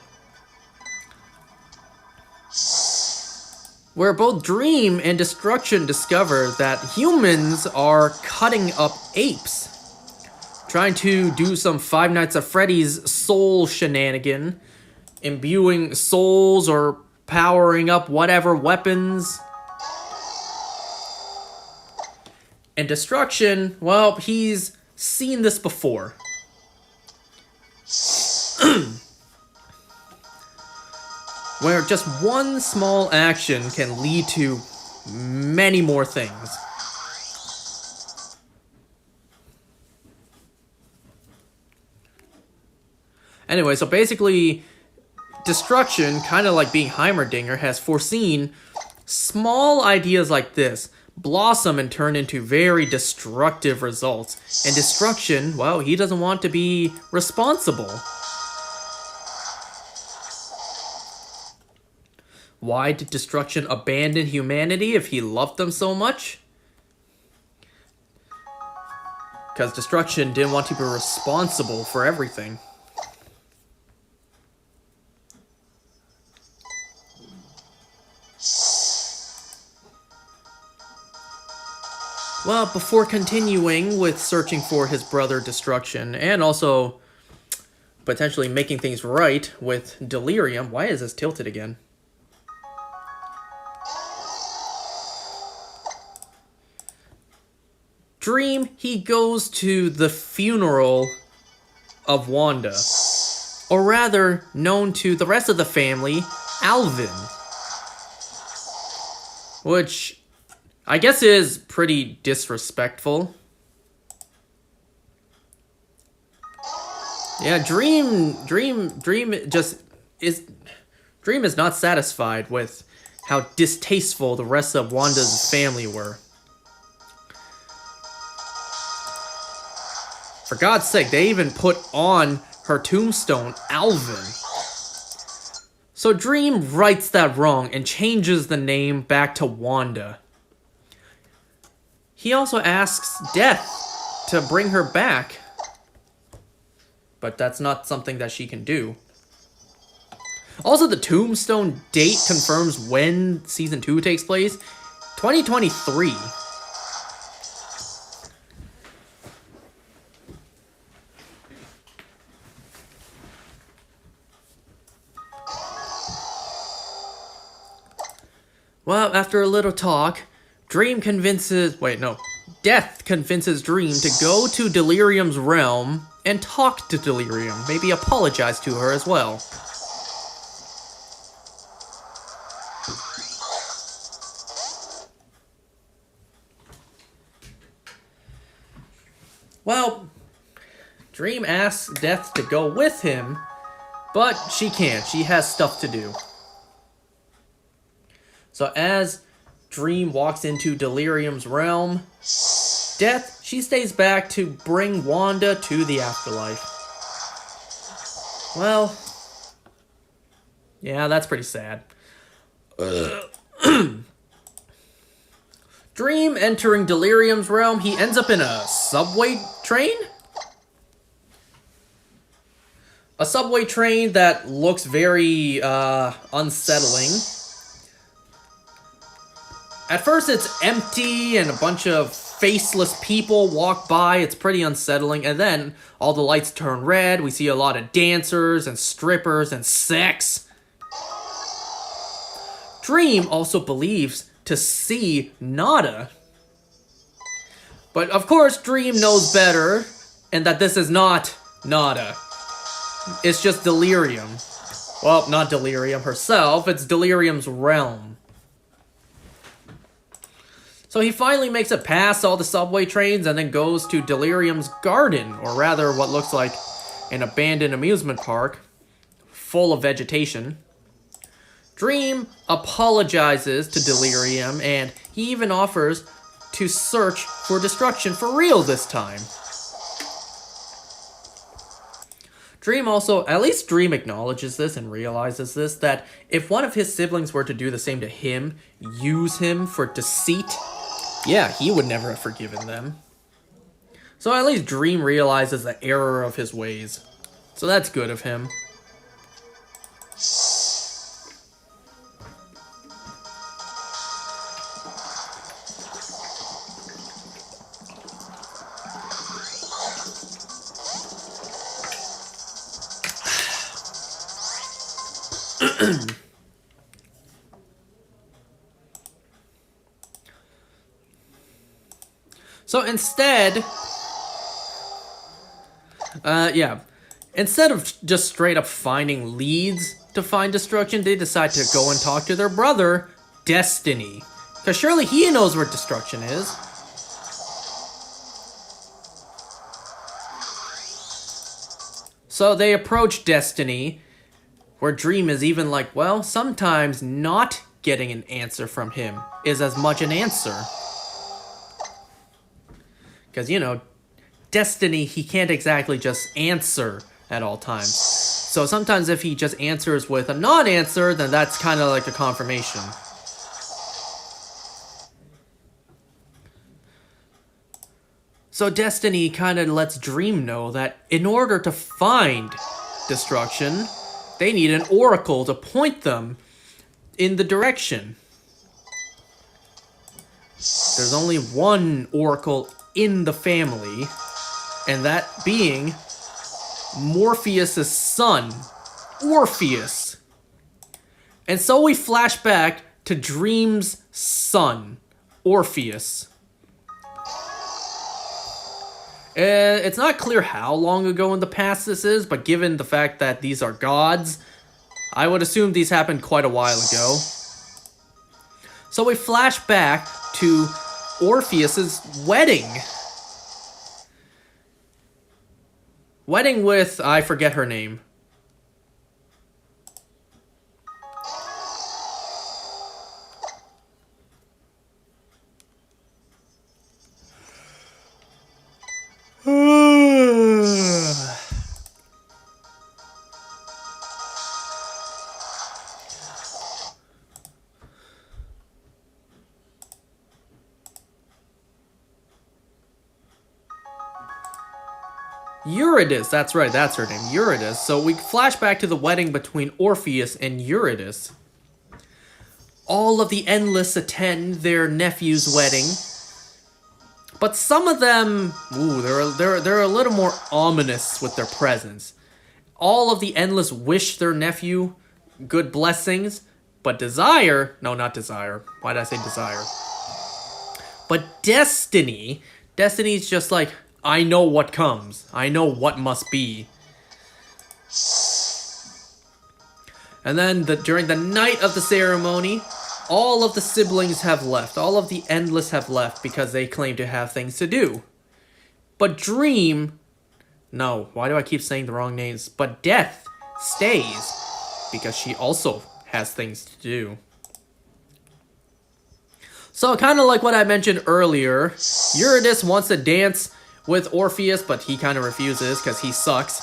where both Dream and Destruction discover that humans are cutting up apes, trying to do some Five Nights at Freddy's soul shenanigan, imbuing souls or powering up whatever weapons. And Destruction, well, he's seen this before. Where just one small action can lead to many more things. Anyway, so basically, Destruction, kind of like being Heimerdinger, has foreseen small ideas like this blossom and turn into very destructive results. And Destruction, well, he doesn't want to be responsible. Why did Destruction abandon humanity if he loved them so much? Because Destruction didn't want to be responsible for everything. Well, before continuing with searching for his brother Destruction, and also potentially making things right with Delirium. Why is this tilted again? Dream, he goes to the funeral of Wanda, or rather, known to the rest of the family, Alvin. Which I guess is pretty disrespectful. Yeah, Dream is not satisfied with how distasteful the rest of Wanda's family were. For God's sake, they even put on her tombstone, Alvin. So Dream rights that wrong and changes the name back to Wanda. He also asks Death to bring her back, but that's not something that she can do. Also, the tombstone date confirms when Season 2 takes place, 2023. Well, after a little talk, Death convinces Dream to go to Delirium's realm and talk to Delirium. Maybe apologize to her as well. Well, Dream asks Death to go with him, but she can't. She has stuff to do. So as Dream walks into Delirium's realm, Death, she stays back to bring Wanda to the afterlife. Well, yeah, that's pretty sad. Dream entering Delirium's realm, he ends up in a subway train? A subway train that looks very unsettling. At first it's empty and a bunch of faceless people walk by. It's pretty unsettling. And then all the lights turn red. We see a lot of dancers and strippers and sex. Dream also believes to see Nada. But of course Dream knows better and that this is not Nada. It's just Delirium. Well, not Delirium herself. It's Delirium's realm. So he finally makes it past all the subway trains and then goes to Delirium's garden, or rather what looks like an abandoned amusement park full of vegetation. Dream apologizes to Delirium, and he even offers to search for destruction for real this time. At least Dream acknowledges this and realizes this, that if one of his siblings were to do the same to him, use him for deceit, yeah, he would never have forgiven them. So at least Dream realizes the error of his ways. So that's good of him. So instead of just straight up finding leads to find destruction, they decide to go and talk to their brother, Destiny. Because surely he knows where destruction is. So they approach Destiny, where Dream is even like, well, sometimes not getting an answer from him is as much an answer. Because, you know, Destiny, he can't exactly just answer at all times. So sometimes if he just answers with a non-answer, then that's kind of like a confirmation. So Destiny kind of lets Dream know that in order to find destruction, they need an oracle to point them in the direction. There's only one oracle in the family, and that being Morpheus' son, Orpheus. And so we flash back to Dream's son, Orpheus. It's not clear how long ago in the past this is, but given the fact that these are gods, I would assume these happened quite a while ago. So we flash back to Orpheus's wedding. Wedding with, I forget her name. Eurydice, that's right, that's her name, Eurydice. So we flash back to the wedding between Orpheus and Eurydice. All of the Endless attend their nephew's wedding, but some of them, they're a little more ominous with their presence. All of the Endless wish their nephew good blessings, but not Desire, why did I say Desire? But Destiny's just like, I know what comes. I know what must be. And then during the night of the ceremony, all of the siblings have left. All of the Endless have left because they claim to have things to do. But Dream... No, why do I keep saying the wrong names? But Death stays because she also has things to do. So kind of like what I mentioned earlier, Eurydice wants to dance with Orpheus, but he kind of refuses because he sucks.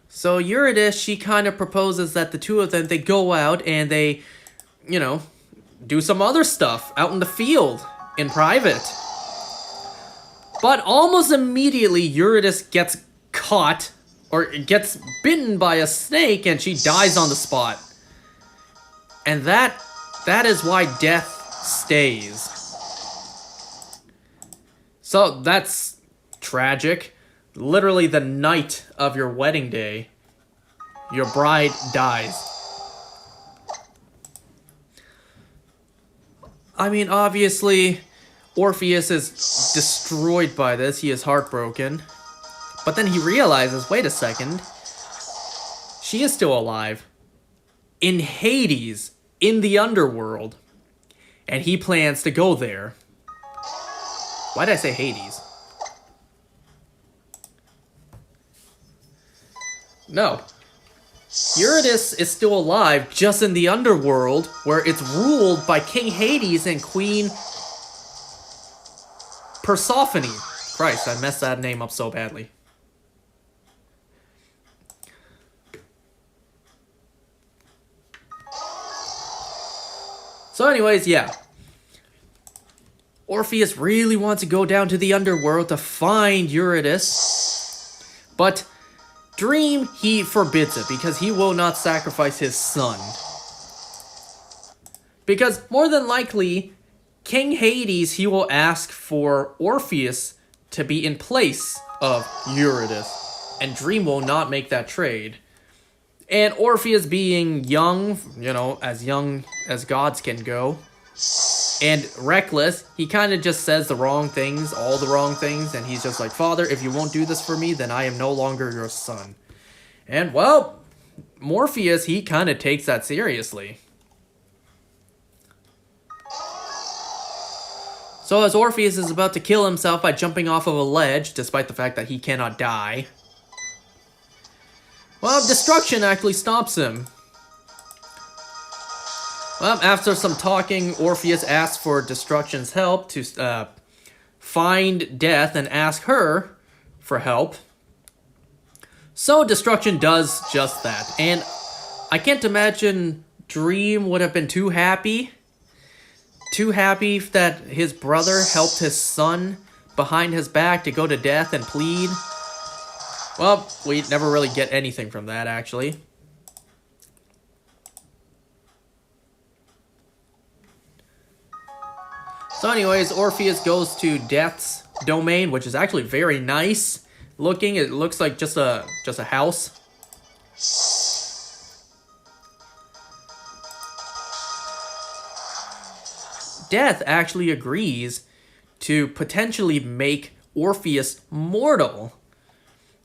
So Eurydice, she kind of proposes that the two of them, they go out and they, do some other stuff out in the field, in private. But almost immediately, Eurydice gets caught, or gets bitten by a snake, and she dies on the spot. And that is why Death stays. So that's tragic. Literally the night of your wedding day, your bride dies. I mean, obviously, Orpheus is destroyed by this. He is heartbroken. But then he realizes, wait a second, she is still alive. In Hades, in the underworld. and he plans to go there. Why did I say Hades? No. Eurydice is still alive, just in the underworld, where it's ruled by King Hades and Queen Persephone. Christ, I messed that name up so badly. So anyways, yeah. Orpheus really wants to go down to the underworld to find Eurydice. But Dream, he forbids it because he will not sacrifice his son. Because more than likely, King Hades, he will ask for Orpheus to be in place of Eurydice. And Dream will not make that trade. And Orpheus being young as gods can go, and reckless, he kind of just says the wrong things, all the wrong things, and he's just like, Father, if you won't do this for me, then I am no longer your son. And, well, Morpheus, he kind of takes that seriously. So as Orpheus is about to kill himself by jumping off of a ledge, despite the fact that he cannot die, well, destruction actually stops him. Well, after some talking, Orpheus asks for Destruction's help to find Death and ask her for help. So Destruction does just that. And I can't imagine Dream would have been too happy. Too happy that his brother helped his son behind his back to go to Death and plead. Well, we never really get anything from that, actually. So anyways, Orpheus goes to Death's domain, which is actually very nice looking. It looks like just a house. Death actually agrees to potentially make Orpheus mortal.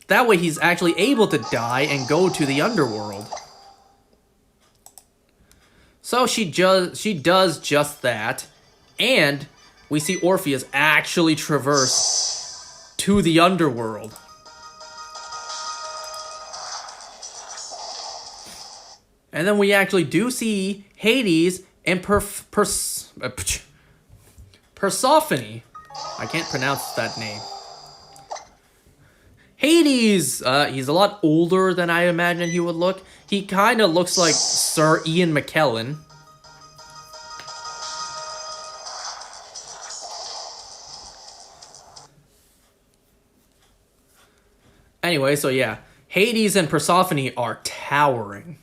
That way he's actually able to die and go to the underworld. So she does just that. And we see Orpheus actually traverse to the underworld. And then we actually do see Hades and Persephone. I can't pronounce that name. Hades, he's a lot older than I imagined he would look. He kind of looks like Sir Ian McKellen. Anyway, so yeah, Hades and Persephone are towering.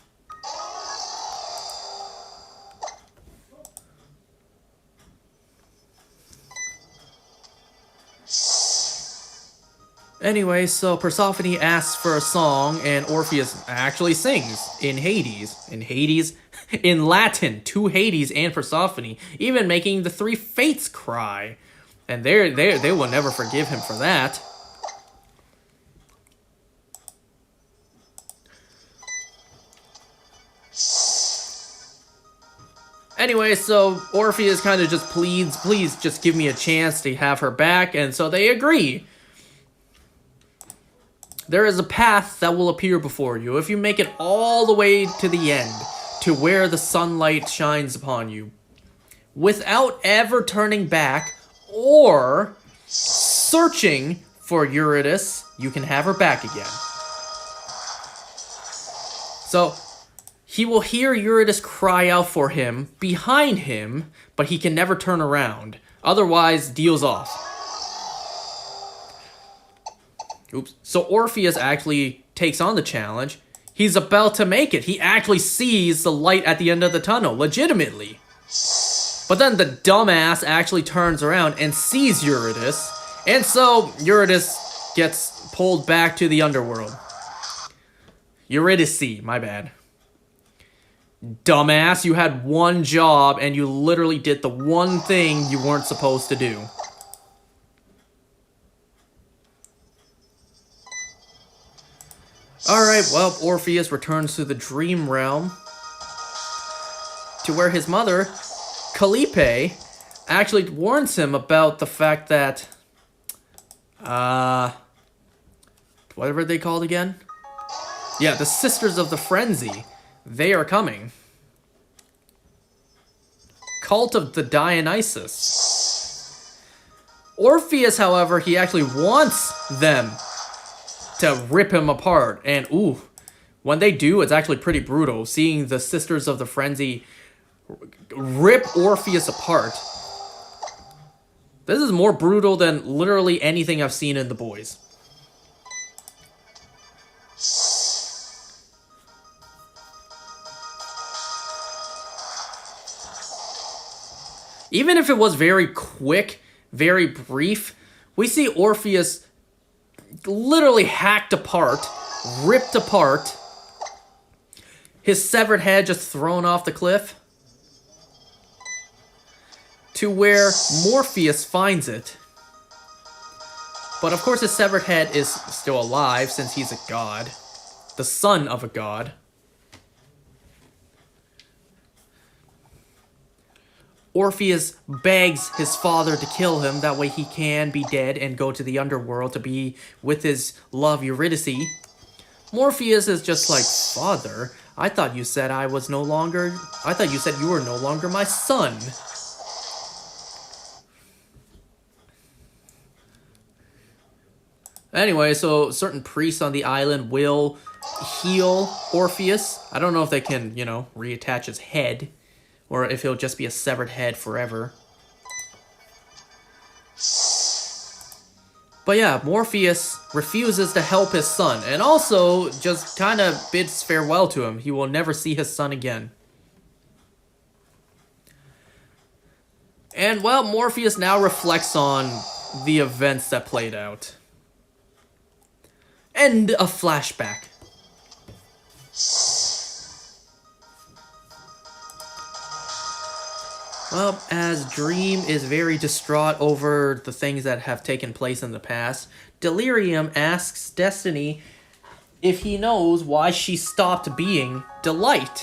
Anyway, so Persephone asks for a song, and Orpheus actually sings in Hades. In Latin, to Hades and Persephone, even making the three fates cry. And they will never forgive him for that. Anyway, so Orpheus kind of just pleads, please just give me a chance to have her back, and so they agree. There is a path that will appear before you if you make it all the way to the end, to where the sunlight shines upon you, without ever turning back or searching for Eurydice. You can have her back again. So he will hear Eurydice cry out for him behind him, but he can never turn around. Otherwise, deals off. Oops. So Orpheus actually takes on the challenge. He's about to make it. He actually sees the light at the end of the tunnel, legitimately. But then the dumbass actually turns around and sees Eurydice. And so Eurydice gets pulled back to the underworld. Eurydice, my bad. Dumbass, you had one job and you literally did the one thing you weren't supposed to do. Alright, well, Orpheus returns to the dream realm, to where his mother Calliope actually warns him about the fact that, what were they called again? Yeah, the Sisters of the Frenzy. They are coming. Cult of the Dionysus. Orpheus, however, he actually wants them to rip him apart. And, ooh, when they do, it's actually pretty brutal. Seeing the Sisters of the Frenzy rip Orpheus apart. This is more brutal than literally anything I've seen in The Boys. Even if it was very quick, very brief, we see Orpheus literally hacked apart, ripped apart, his severed head just thrown off the cliff, to where Morpheus finds it. But of course his severed head is still alive since he's a god, the son of a god. Orpheus begs his father to kill him, that way he can be dead and go to the underworld to be with his love Eurydice. Morpheus is just like, "Father, I thought you said you were no longer my son." Anyway, so certain priests on the island will heal Orpheus. I don't know if they can, reattach his head, or if he'll just be a severed head forever. But yeah, Morpheus refuses to help his son, and also just kind of bids farewell to him. He will never see his son again. And, well, Morpheus now reflects on the events that played out. End of flashback. Well, as Dream is very distraught over the things that have taken place in the past, Delirium asks Destiny if he knows why she stopped being Delight.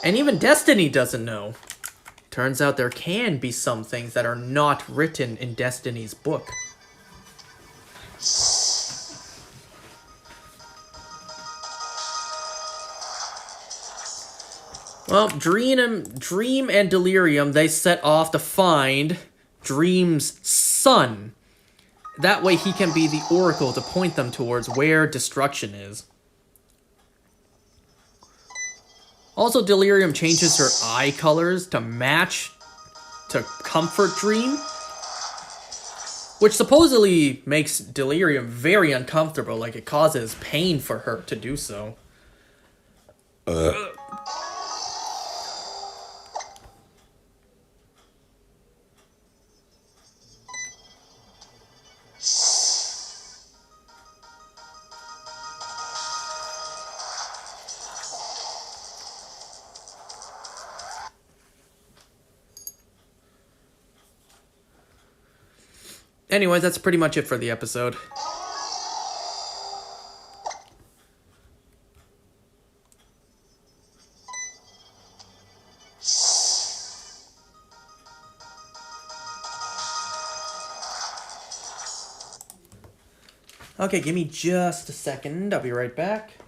And even Destiny doesn't know. Turns out there can be some things that are not written in Destiny's book. Well, Dream and Delirium, they set off to find Dream's son. That way he can be the oracle to point them towards where destruction is. Also, Delirium changes her eye colors to match, to comfort Dream, which supposedly makes Delirium very uncomfortable, like it causes pain for her to do so. Anyways, that's pretty much it for the episode. Okay, give me just a second. I'll be right back.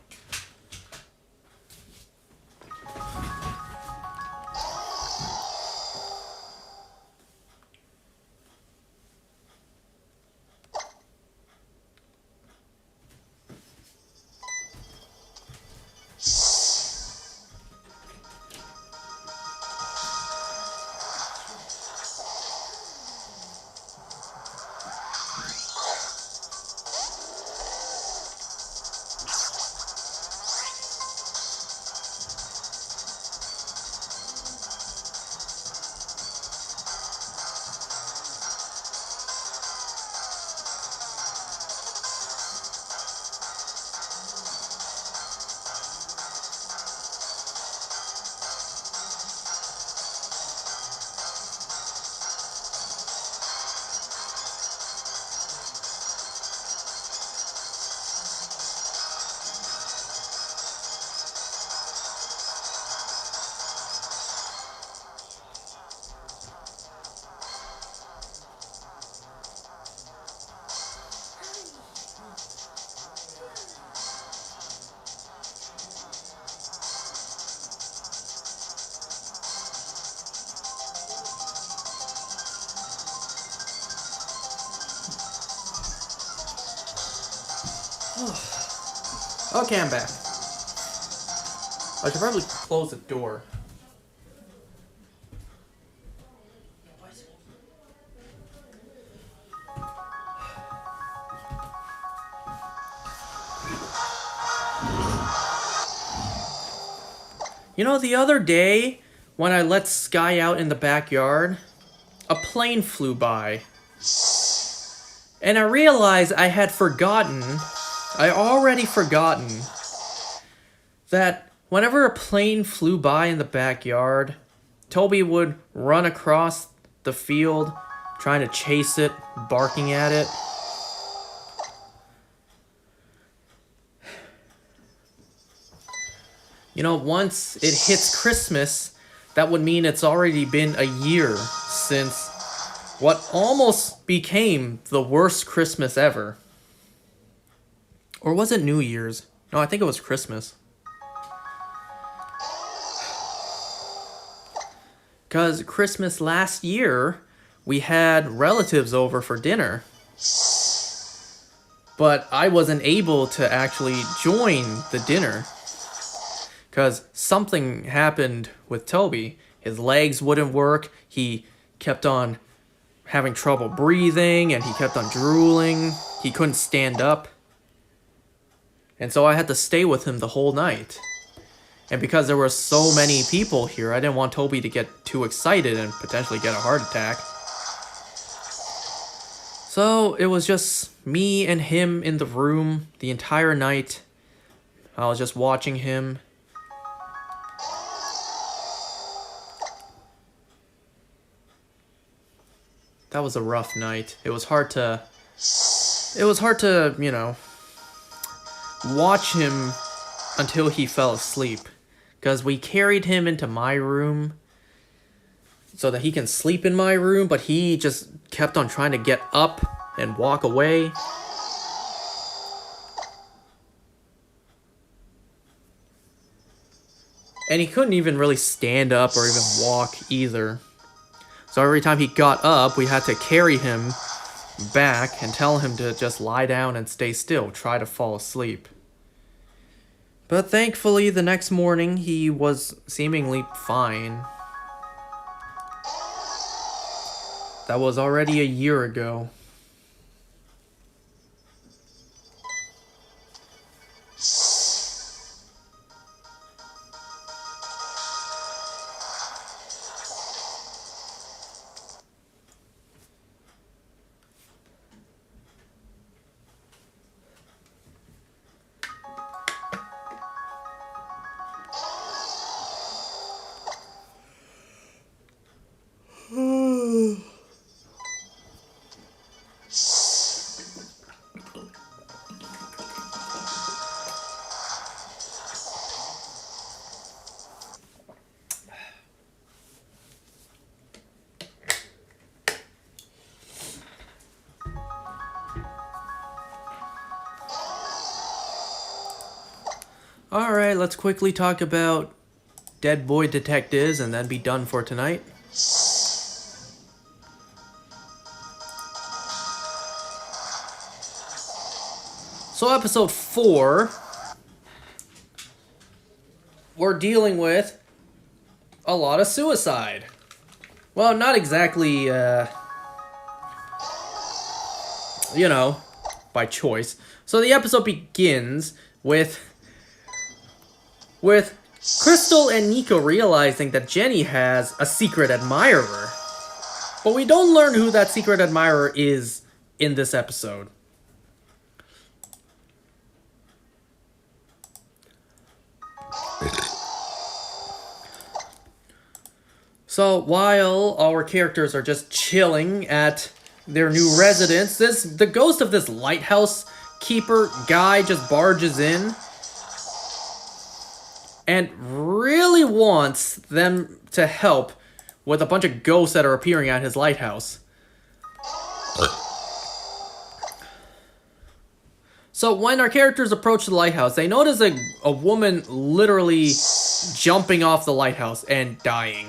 Okay, I'm back. I should probably close the door. You know, the other day, when I let Sky out in the backyard, a plane flew by. And I realized I already forgotten, that whenever a plane flew by in the backyard, Toby would run across the field, trying to chase it, barking at it. You know, once it hits Christmas, that would mean it's already been a year since what almost became the worst Christmas ever. Or was it New Year's? No, I think it was Christmas. Because Christmas last year, we had relatives over for dinner. But I wasn't able to actually join the dinner. Because something happened with Toby. His legs wouldn't work. He kept on having trouble breathing, and he kept on drooling. He couldn't stand up. And so I had to stay with him the whole night. And because there were so many people here, I didn't want Toby to get too excited and potentially get a heart attack. So it was just me and him in the room the entire night. I was just watching him. That was a rough night. It was hard to, you know, watch him until he fell asleep. Because we carried him into my room so that he can sleep in my room, but he just kept on trying to get up and walk away. And he couldn't even really stand up or even walk either. So every time he got up, we had to carry him back and tell him to just lie down and stay still, try to fall asleep. But thankfully, the next morning, he was seemingly fine. That was already a year ago. Alright, let's quickly talk about Dead Boy Detectives and then be done for tonight. So episode 4, we're dealing with a lot of suicide. Well, not exactly, you know, by choice. So the episode begins with Crystal and Nico realizing that Jenny has a secret admirer. But we don't learn who that secret admirer is in this episode. So while our characters are just chilling at their new residence, the ghost of this lighthouse keeper guy just barges in and really wants them to help with a bunch of ghosts that are appearing at his lighthouse. So when our characters approach the lighthouse, they notice a woman literally jumping off the lighthouse and dying.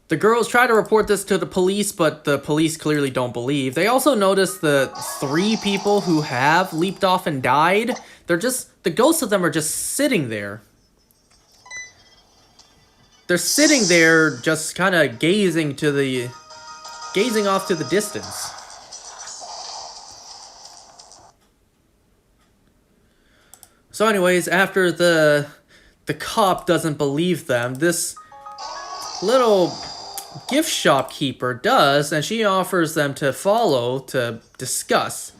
The girls try to report this to the police, but the police clearly don't believe. They also notice the 3 people who have leaped off and died. The ghosts of them are just sitting there. They're sitting there just kind of gazing off to the distance. So anyways, after the cop doesn't believe them, this little gift shop keeper does, and she offers them to follow to discuss.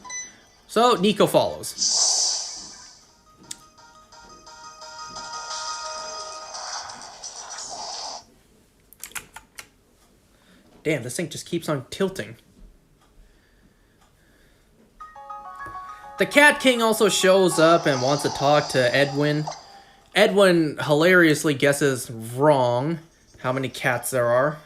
So Nico follows. Damn, this thing just keeps on tilting. The Cat King also shows up and wants to talk to Edwin. Edwin hilariously guesses wrong how many cats there are.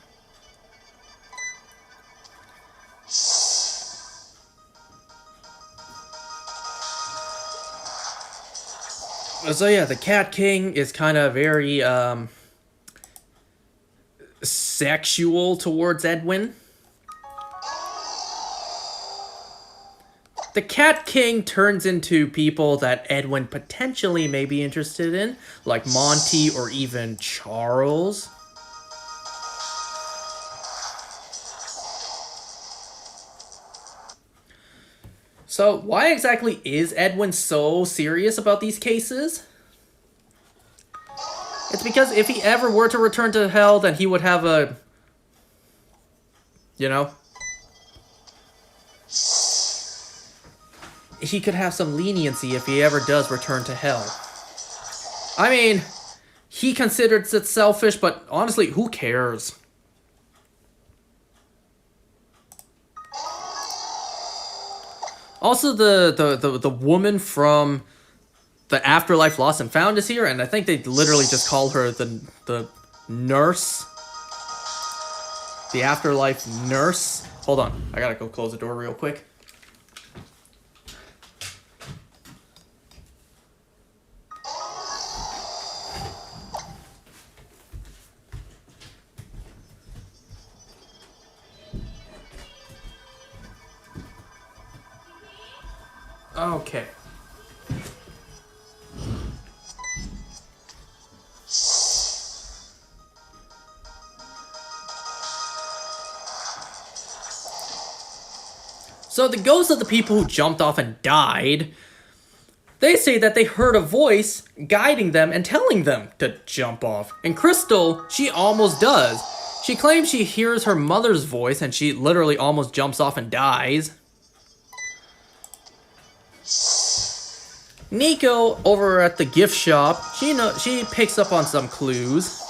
So yeah, the Cat King is kind of very sexual towards Edwin. The Cat King turns into people that Edwin potentially may be interested in, like Monty or even Charles. So, why exactly is Edwin so serious about these cases? It's because if he ever were to return to hell, then he would have a... You know? He could have some leniency if he ever does return to hell. I mean, he considers it selfish, but honestly, who cares? Also, the woman from the Afterlife Lost and Found is here, and I think they literally just call her the nurse. The Afterlife nurse. Hold on, I gotta go close the door real quick. Okay. So the ghosts of the people who jumped off and died, they say that they heard a voice guiding them and telling them to jump off. And Crystal, she almost does. She claims she hears her mother's voice and she literally almost jumps off and dies. Nico, over at the gift shop, she picks up on some clues.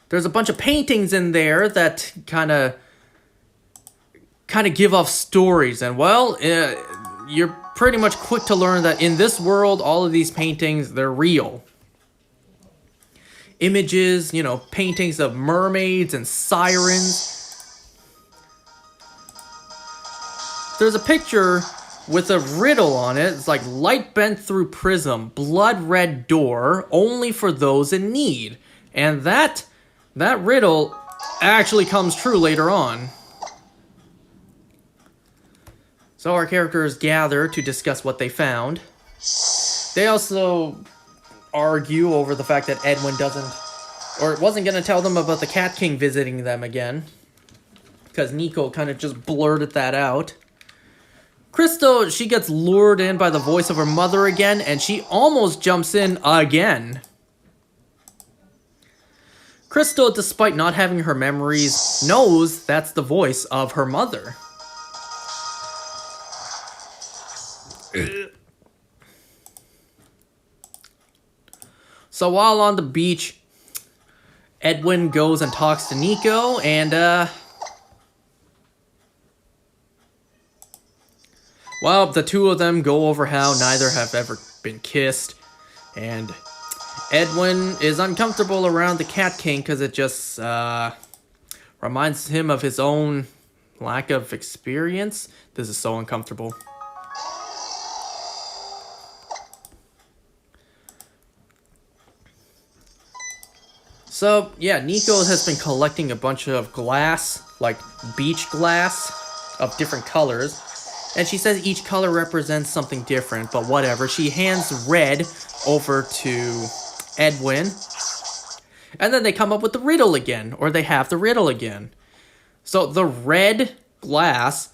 There's a bunch of paintings in there that kind of give off stories, and well, you're pretty much quick to learn that in this world, all of these paintings, they're real. Images, paintings of mermaids and sirens. There's a picture with a riddle on it. It's like light bent through prism, blood red door, only for those in need. And that riddle actually comes true later on. So our characters gather to discuss what they found. They also argue over the fact that Edwin wasn't going to tell them about the Cat King visiting them again. Because Nico kind of just blurted that out. Crystal, she gets lured in by the voice of her mother again, and she almost jumps in again. Crystal, despite not having her memories, knows that's the voice of her mother. So while on the beach, Edwin goes and talks to Nico, and well, the two of them go over how neither have ever been kissed, and Edwin is uncomfortable around the Cat King because it just reminds him of his own lack of experience. This is so uncomfortable. So, yeah, Nico has been collecting a bunch of glass, like beach glass, of different colors. And she says each color represents something different, but whatever. She hands red over to Edwin. And then they come up with the riddle again, or they have the riddle again. So the red glass,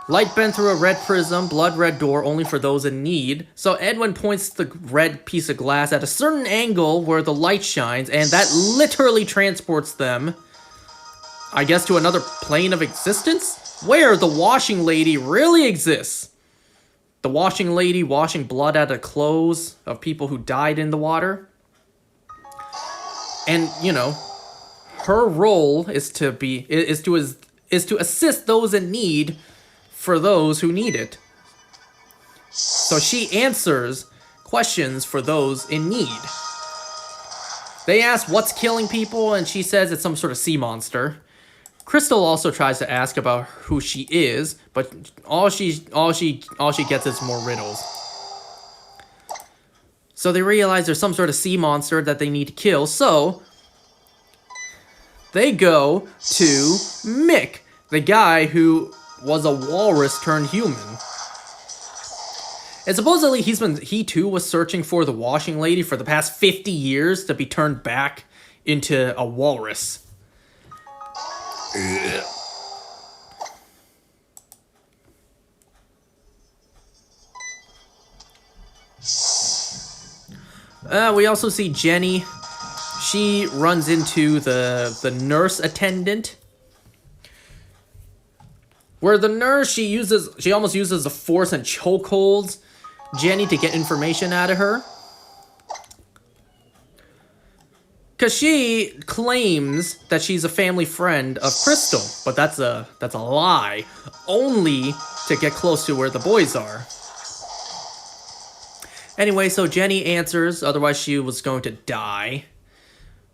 light bent through a red prism, blood red door, only for those in need. So Edwin points the red piece of glass at a certain angle where the light shines, and that literally transports them, I guess, to another plane of existence, where the washing lady really exists. The washing lady washing blood out of clothes of people who died in the water. And, you know, her role is to assist those in need for those who need it. So she answers questions for those in need. They ask what's killing people, and she says it's some sort of sea monster. Crystal also tries to ask about who she is, but all she gets is more riddles. So they realize there's some sort of sea monster that they need to kill, so they go to Mick, the guy who was a walrus turned human. And supposedly he too was searching for the washing lady for the past 50 years to be turned back into a walrus. We also see Jenny. She runs into the nurse attendant. Where the nurse, she almost uses the force and chokeholds Jenny to get information out of her. Because she claims that she's a family friend of Crystal, but that's a lie. Only to get close to where the boys are. Anyway, so Jenny answers, otherwise she was going to die.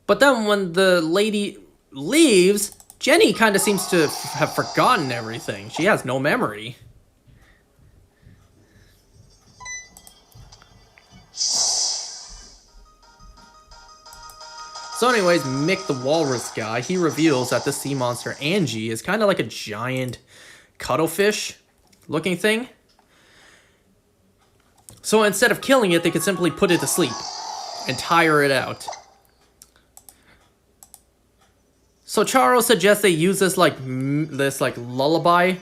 But then when the lady leaves, Jenny kind of seems to have forgotten everything. She has no memory. So anyways, Mick the walrus guy, he reveals that the sea monster Angie is kind of like a giant cuttlefish looking thing. So instead of killing it, they could simply put it to sleep and tire it out. So Charo suggests they use this lullaby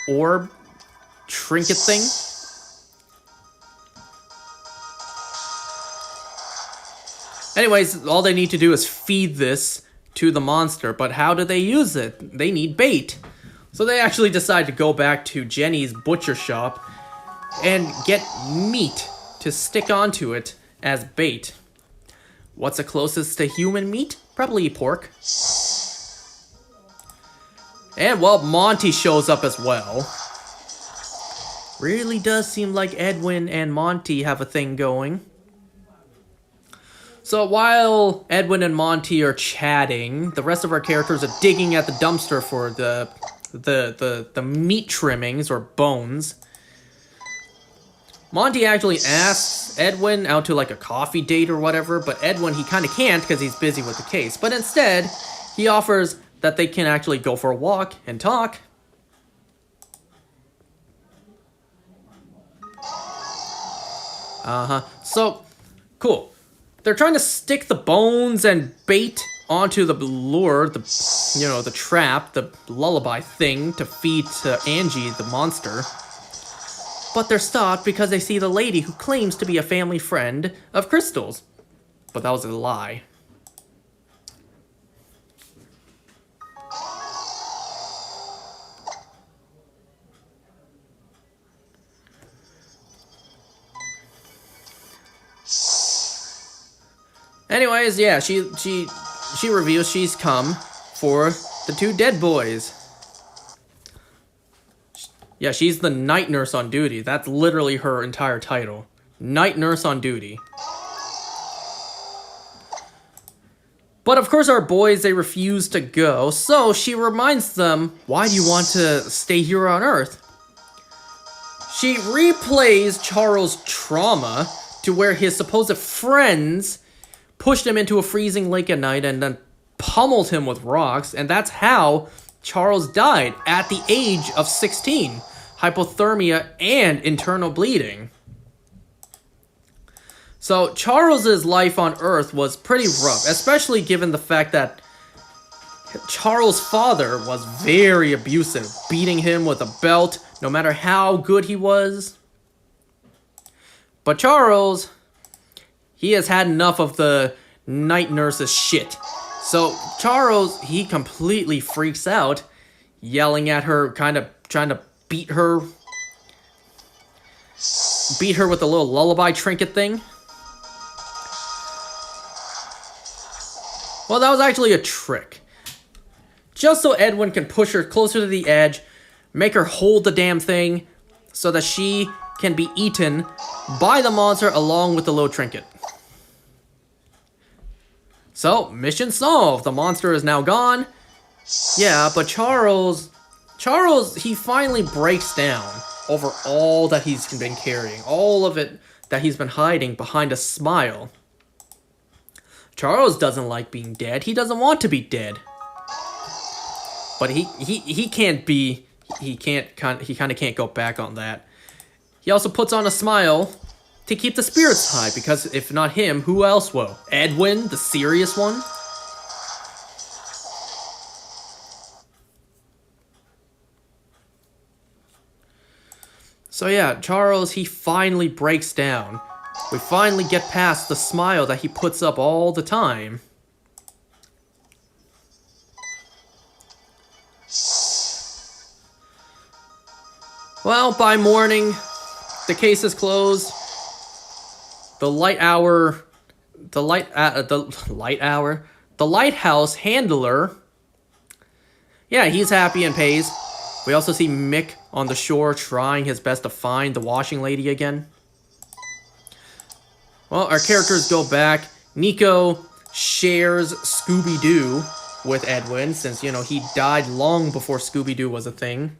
orb trinket thing. Anyways, all they need to do is feed this to the monster, but how do they use it? They need bait. So they actually decide to go back to Jenny's butcher shop and get meat to stick onto it as bait. What's the closest to human meat? Probably pork. And, well, Monty shows up as well. Really does seem like Edwin and Monty have a thing going. So while Edwin and Monty are chatting, the rest of our characters are digging at the dumpster for the meat trimmings or bones. Monty actually asks Edwin out to like a coffee date or whatever, but Edwin, he kind of can't because he's busy with the case. But instead, he offers that they can actually go for a walk and talk. So, cool. They're trying to stick the bones and bait onto the lure, the trap, the lullaby thing to feed to Angie, the monster. But they're stopped because they see the lady who claims to be a family friend of Crystal's. But that was a lie. Anyways, yeah, she reveals she's come for the two dead boys. Yeah, she's the night nurse on duty. That's literally her entire title. Night nurse on duty. But of course our boys, they refuse to go, so she reminds them, why do you want to stay here on Earth? She replays Charo's trauma to where his supposed friends pushed him into a freezing lake at night, and then pummeled him with rocks, and that's how Charles died at the age of 16. Hypothermia and internal bleeding. So Charles's life on Earth was pretty rough, especially given the fact that Charles' father was very abusive, beating him with a belt no matter how good he was. But Charles, he has had enough of the night nurse's shit. So Charles, he completely freaks out, yelling at her, kind of trying to beat her with a little lullaby trinket thing. Well, that was actually a trick. Just so Edwin can push her closer to the edge, make her hold the damn thing, so that she can be eaten by the monster along with the little trinket. So, mission solved. The monster is now gone. Yeah, but Charles, he finally breaks down over all that he's been carrying. All of it that he's been hiding behind a smile. Charles doesn't like being dead. He doesn't want to be dead. But he kind of can't go back on that. He also puts on a smile to keep the spirits high, because if not him, who else will? Edwin, the serious one? So yeah, Charles, he finally breaks down. We finally get past the smile that he puts up all the time. Well, by morning, the case is closed. The lighthouse handler, yeah, he's happy and pays. We also see Mick on the shore trying his best to find the washing lady again. Well, our characters go back. Nico shares Scooby-Doo with Edwin, since, you know, he died long before Scooby-Doo was a thing.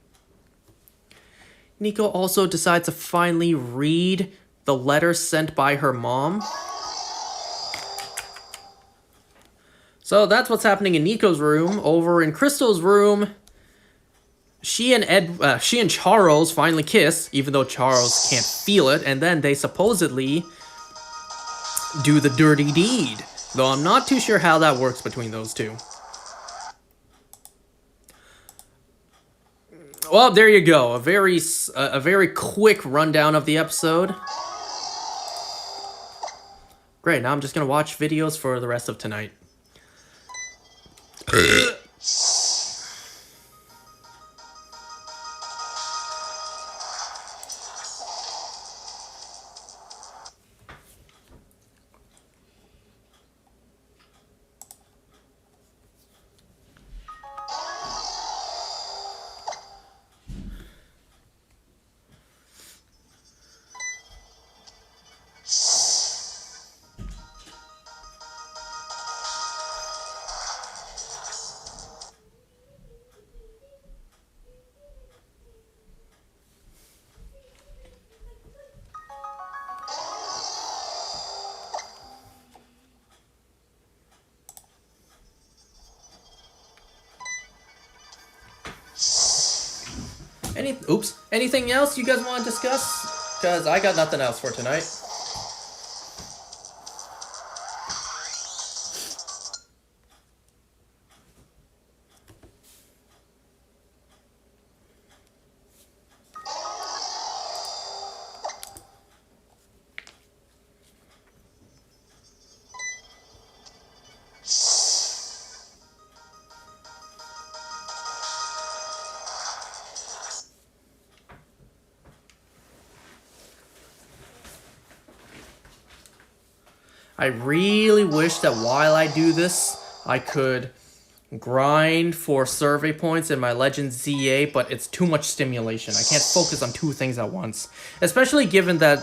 Nico also decides to finally read the letter sent by her mom. So that's what's happening in Nico's room. Over in Crystal's room, she and Charles finally kiss, even though Charles can't feel it, and then they supposedly do the dirty deed. Though I'm not too sure how that works between those two. Well, there you go. A very quick rundown of the episode. Great, now I'm just gonna watch videos for the rest of tonight. Anything else you guys want to discuss? Because I got nothing else for tonight. I really wish that while I do this, I could grind for survey points in my Legend ZA, but it's too much stimulation. I can't focus on two things at once. Especially given that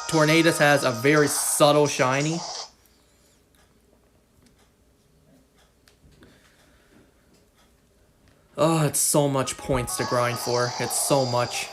Tornadus has a very subtle shiny. Oh, it's so much points to grind for. It's so much.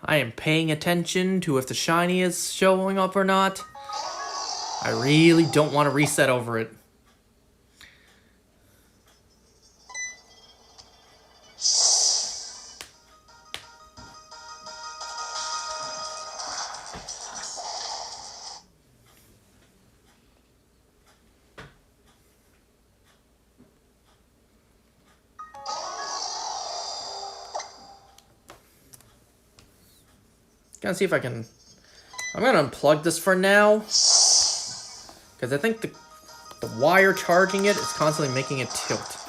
I am paying attention to if the shiny is showing up or not. I really don't want to reset over it. Gonna see if I can... I'm gonna unplug this for now. Because I think the wire charging it is constantly making it tilt.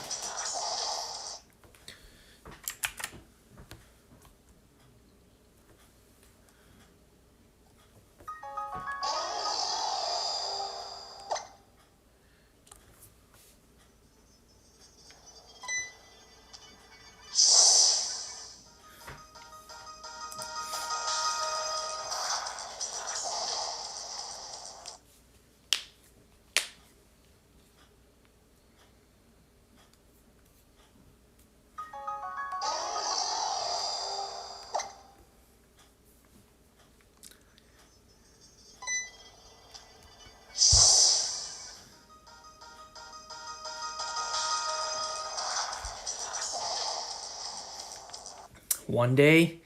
One day?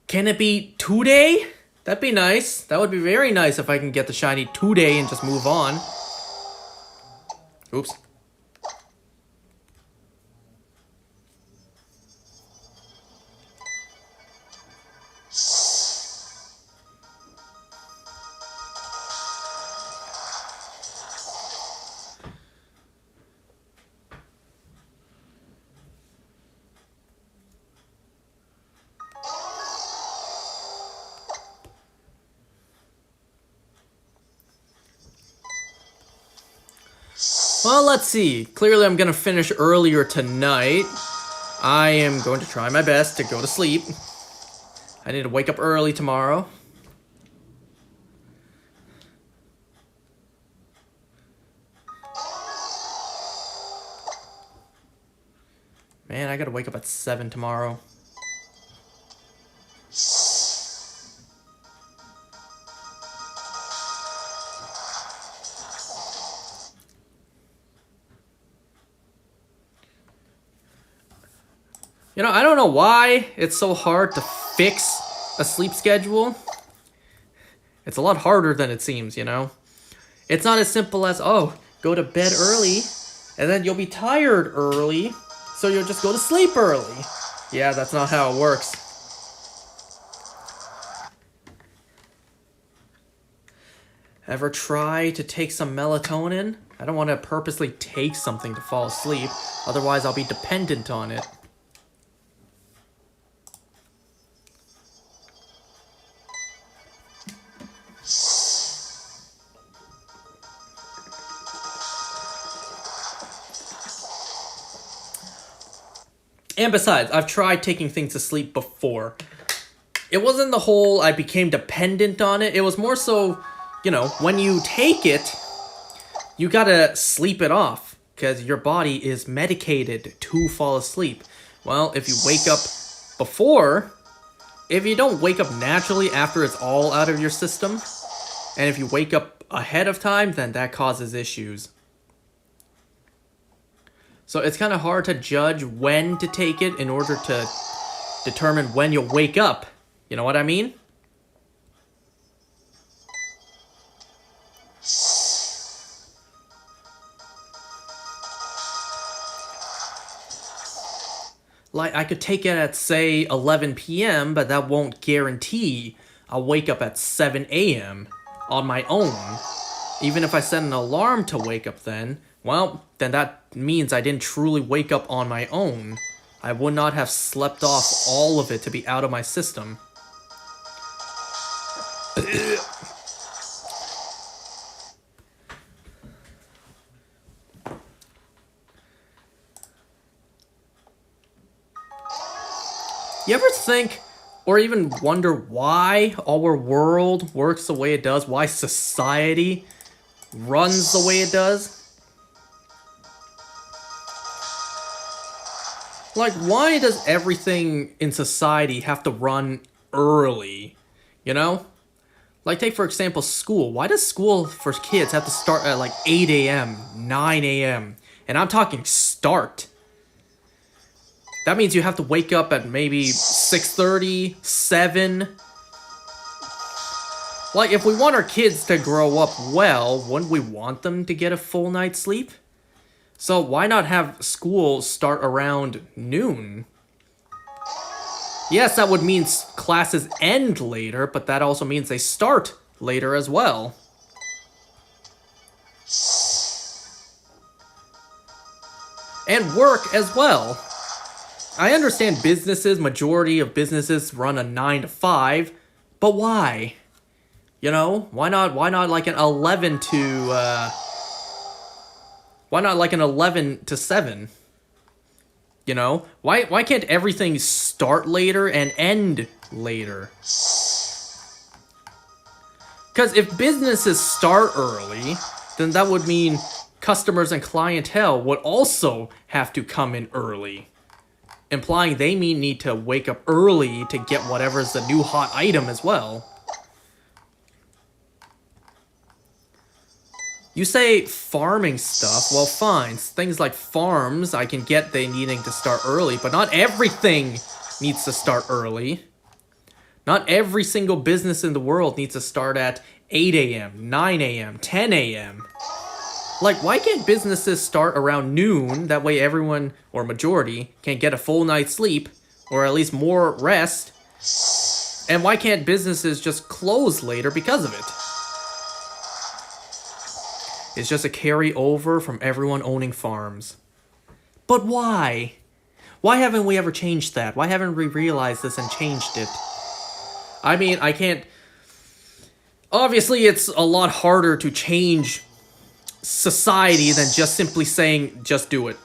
Can it be 2 day? That'd be nice. That would be very nice if I can get the shiny 2 day and just move on. Oops. Well, let's see. Clearly I'm gonna finish earlier tonight. I am going to try my best to go to sleep. I need to wake up early tomorrow. Man, I gotta wake up at 7 tomorrow. You know, I don't know why it's so hard to fix a sleep schedule. It's a lot harder than it seems, you know? It's not as simple as, oh, go to bed early, and then you'll be tired early, so you'll just go to sleep early. Yeah, that's not how it works. Ever try to take some melatonin? I don't want to purposely take something to fall asleep, otherwise I'll be dependent on it. And besides, I've tried taking things to sleep before. It wasn't the whole I became dependent on it. It was more so, you know, when you take it, you gotta sleep it off. Because your body is medicated to fall asleep. Well, if you wake up before, if you don't wake up naturally after it's all out of your system, and if you wake up ahead of time, then that causes issues. So it's kind of hard to judge when to take it in order to determine when you'll wake up. You know what I mean? Like, I could take it at, say, 11 p.m., but that won't guarantee I'll wake up at 7 a.m. on my own. Even if I set an alarm to wake up then, well, then that means I didn't truly wake up on my own. I would not have slept off all of it to be out of my system. You ever think, or even wonder why our world works the way it does? Why society runs the way it does? Like, why does everything in society have to run early? You know? Like, take for example school. Why does school for kids have to start at like 8 a.m., 9 a.m.? And I'm talking start. That means you have to wake up at maybe 6:30, 7. Like, if we want our kids to grow up well, wouldn't we want them to get a full night's sleep? So why not have school start around noon? Yes, that would mean classes end later, but that also means they start later as well. And work as well. I understand businesses, majority of businesses run a 9 to 5, but why? You know, why not like an 11 to why not like an 11 to 7? You know, why can't everything start later and end later? Because if businesses start early, then that would mean customers and clientele would also have to come in early, implying they need to wake up early to get whatever's the new hot item as well. You say farming stuff, well fine, things like farms I can get they needing to start early, but not everything needs to start early. Not every single business in the world needs to start at 8 a.m., 9 a.m., 10 a.m. Like, why can't businesses start around noon, that way everyone, or majority, can get a full night's sleep, or at least more rest? And why can't businesses just close later because of it? It's just a carryover from everyone owning farms. But why? Why haven't we ever changed that? Why haven't we realized this and changed it? I mean, I can't... Obviously, it's a lot harder to change society than just simply saying, just do it.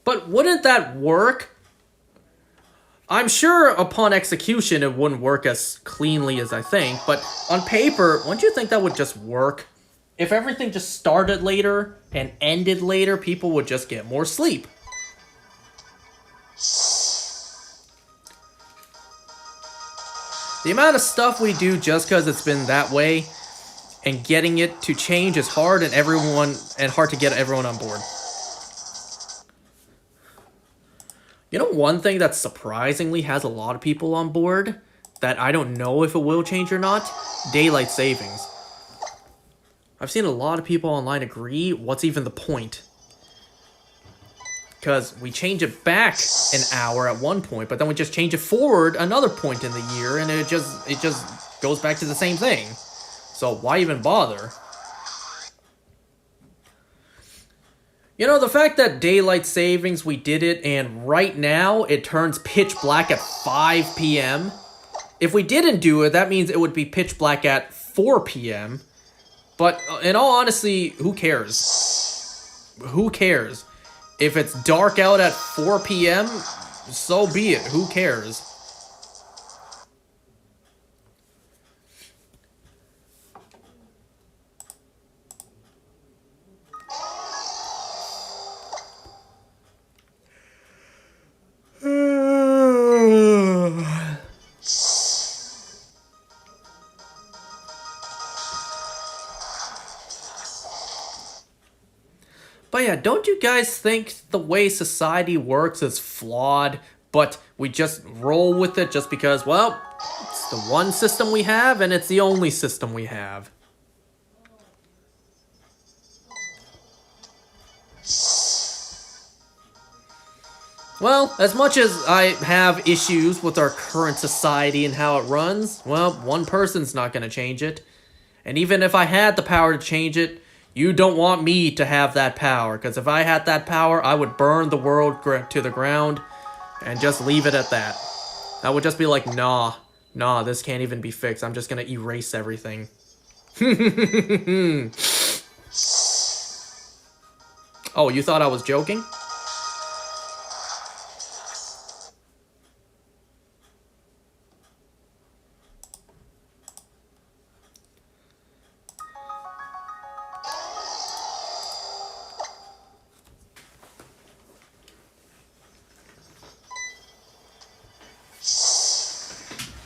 But wouldn't that work? I'm sure upon execution it wouldn't work as cleanly as I think, but on paper, wouldn't you think that would just work? If everything just started later and ended later, people would just get more sleep. The amount of stuff we do just because it's been that way, and getting it to change is hard and hard to get everyone on board. You know, one thing that surprisingly has a lot of people on board, that I don't know if it will change or not? Daylight savings. I've seen a lot of people online agree, what's even the point? Because we change it back an hour at one point, but then we just change it forward another point in the year, and it just goes back to the same thing. So why even bother? You know, the fact that daylight savings, we did it, and right now it turns pitch black at 5 p.m. If we didn't do it, that means it would be pitch black at 4 p.m. But in all honesty, who cares? Who cares? If it's dark out at 4 p.m., so be it. Who cares? But yeah, don't you guys think the way society works is flawed, but we just roll with it just because, well, it's the one system we have and it's the only system we have? Well, as much as I have issues with our current society and how it runs, well, one person's not going to change it. And even if I had the power to change it, you don't want me to have that power, because if I had that power, I would burn the world to the ground and just leave it at that. I would just be like, nah, this can't even be fixed. I'm just gonna erase everything. Oh, you thought I was joking?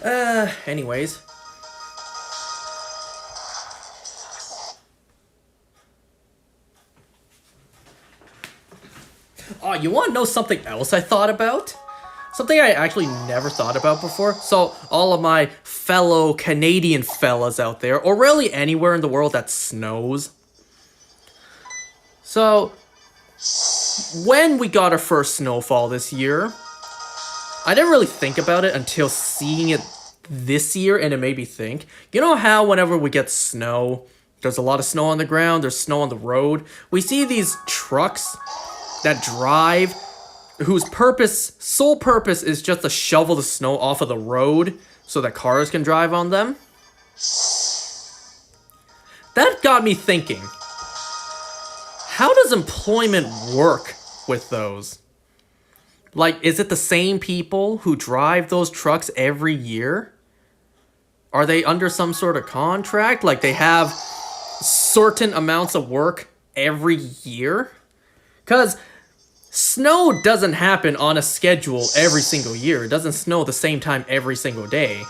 Anyways. Oh, you want to know something else I thought about? Something I actually never thought about before. So, all of my fellow Canadian fellas out there, or really anywhere in the world that snows. So, when we got our first snowfall this year, I didn't really think about it until seeing it this year, and it made me think. You know how whenever we get snow, there's a lot of snow on the ground, there's snow on the road. We see these trucks that drive, whose sole purpose is just to shovel the snow off of the road so that cars can drive on them. That got me thinking, how does employment work with those? Like, is it the same people who drive those trucks every year? Are they under some sort of contract? Like, they have certain amounts of work every year? Because snow doesn't happen on a schedule every single year. It doesn't snow the same time every single day.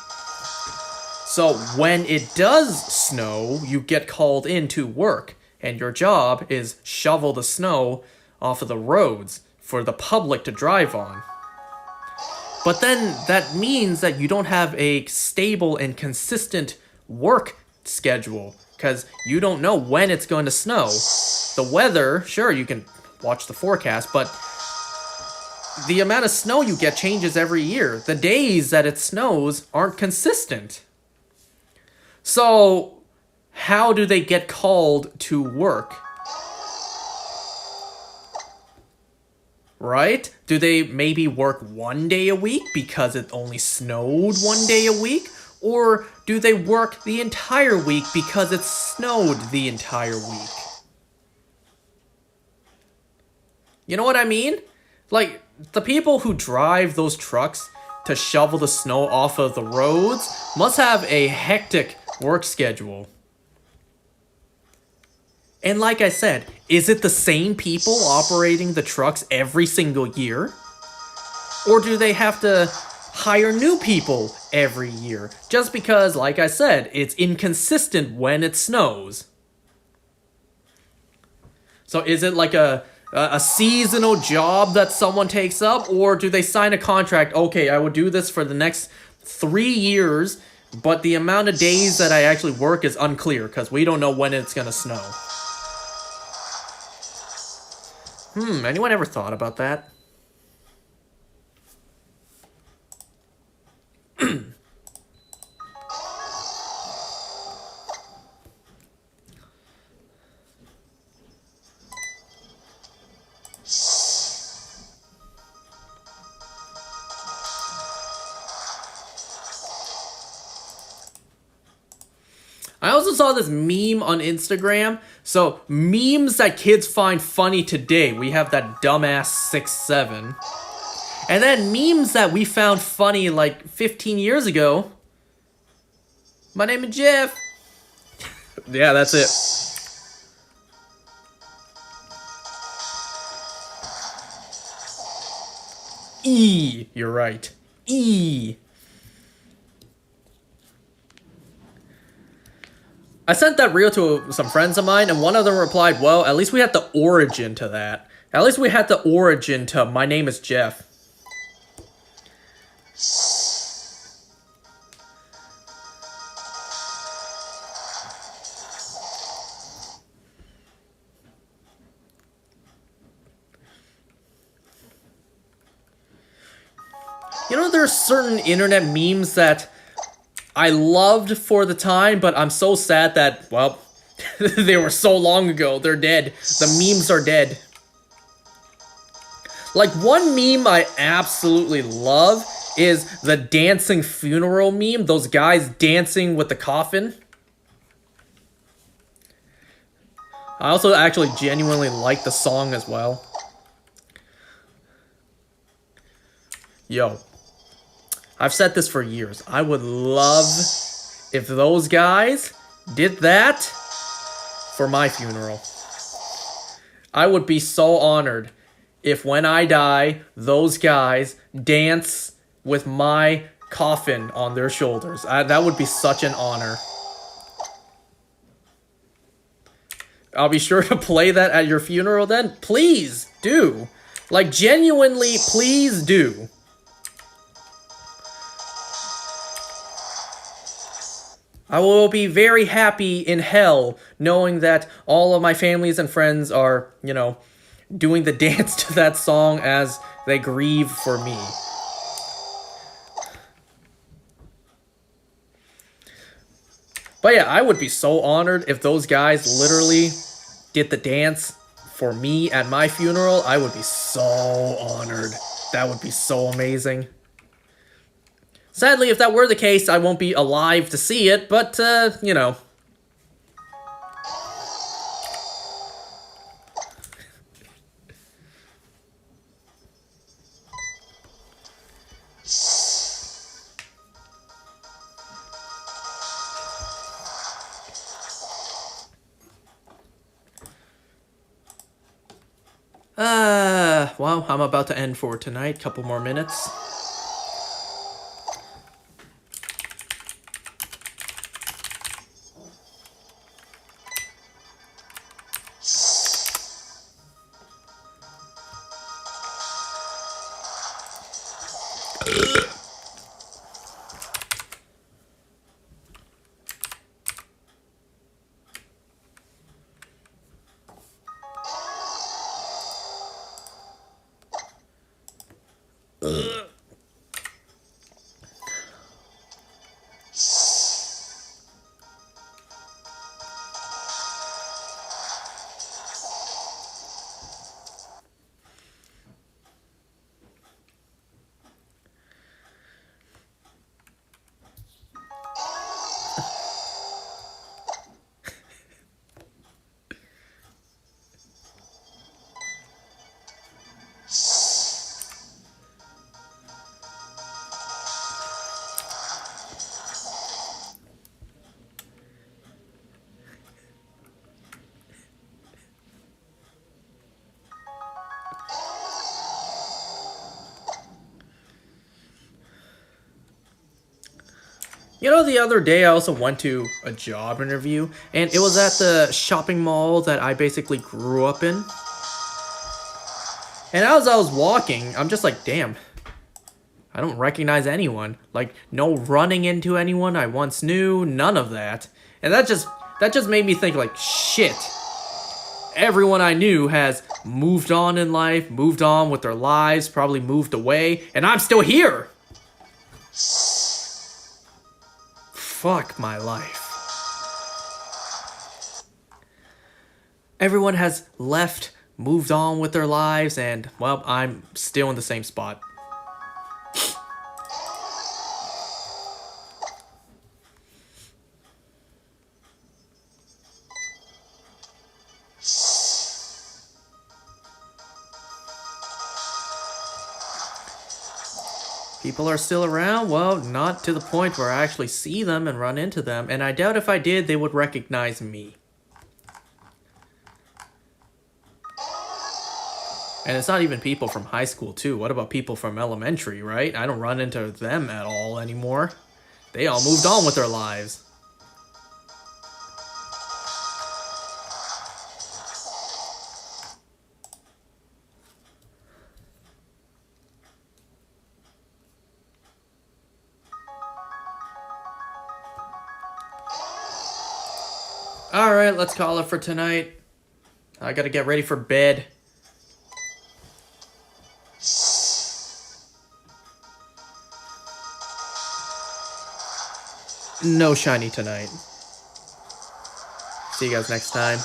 So when it does snow, you get called in to work. And your job is shovel the snow off of the roads for the public to drive on. But then that means that you don't have a stable and consistent work schedule. Because you don't know when it's going to snow. The weather, sure, you can watch the forecast, but the amount of snow you get changes every year. The days that it snows aren't consistent. So, how do they get called to work? Right? Do they maybe work one day a week because it only snowed one day a week? Or do they work the entire week because it snowed the entire week? You know what I mean? Like, the people who drive those trucks to shovel the snow off of the roads must have a hectic work schedule. And like I said, is it the same people operating the trucks every single year? Or do they have to hire new people every year? Just because, like I said, it's inconsistent when it snows. So is it like a seasonal job that someone takes up? Or do they sign a contract, okay, I will do this for the next 3 years, but the amount of days that I actually work is unclear because we don't know when it's going to snow. Anyone ever thought about that? I also saw this meme on Instagram. So, memes that kids find funny today. We have that dumbass 6'7". And then memes that we found funny like 15 years ago. My name is Jeff. Yeah, that's it. You're right. I sent that reel to some friends of mine, and one of them replied, well, at least we had the origin to that. At least we had the origin to my name is Jeff. You know, there are certain internet memes that I loved for the time, but I'm so sad that, well, they were so long ago. They're dead. The memes are dead. Like, one meme I absolutely love is the dancing funeral meme. Those guys dancing with the coffin. I also actually genuinely like the song as well. Yo. I've said this for years. I would love if those guys did that for my funeral. I would be so honored if when I die, those guys dance with my coffin on their shoulders. That would be such an honor. I'll be sure to play that at your funeral then. Please do. Like, genuinely, please do. I will be very happy in hell knowing that all of my families and friends are, you know, doing the dance to that song as they grieve for me. But yeah, I would be so honored if those guys literally did the dance for me at my funeral. I would be so honored. That would be so amazing. Sadly, if that were the case, I won't be alive to see it, but, you know. Well, I'm about to end for tonight. Couple more minutes. You know, the other day I also went to a job interview, and it was at the shopping mall that I basically grew up in. And as I was walking, I'm just like, damn, I don't recognize anyone. Like, no running into anyone I once knew, none of that. And that just made me think, like, shit. Everyone I knew has moved on in life, moved on with their lives, probably moved away, and I'm still here! Fuck my life. Everyone has left, moved on with their lives, and, well, I'm still in the same spot. People are still around? Well, not to the point where I actually see them and run into them, and I doubt if I did, they would recognize me. And it's not even people from high school, too. What about people from elementary, right? I don't run into them at all anymore. They all moved on with their lives. Alright, let's call it for tonight. I gotta get ready for bed. No shiny tonight. See you guys next time.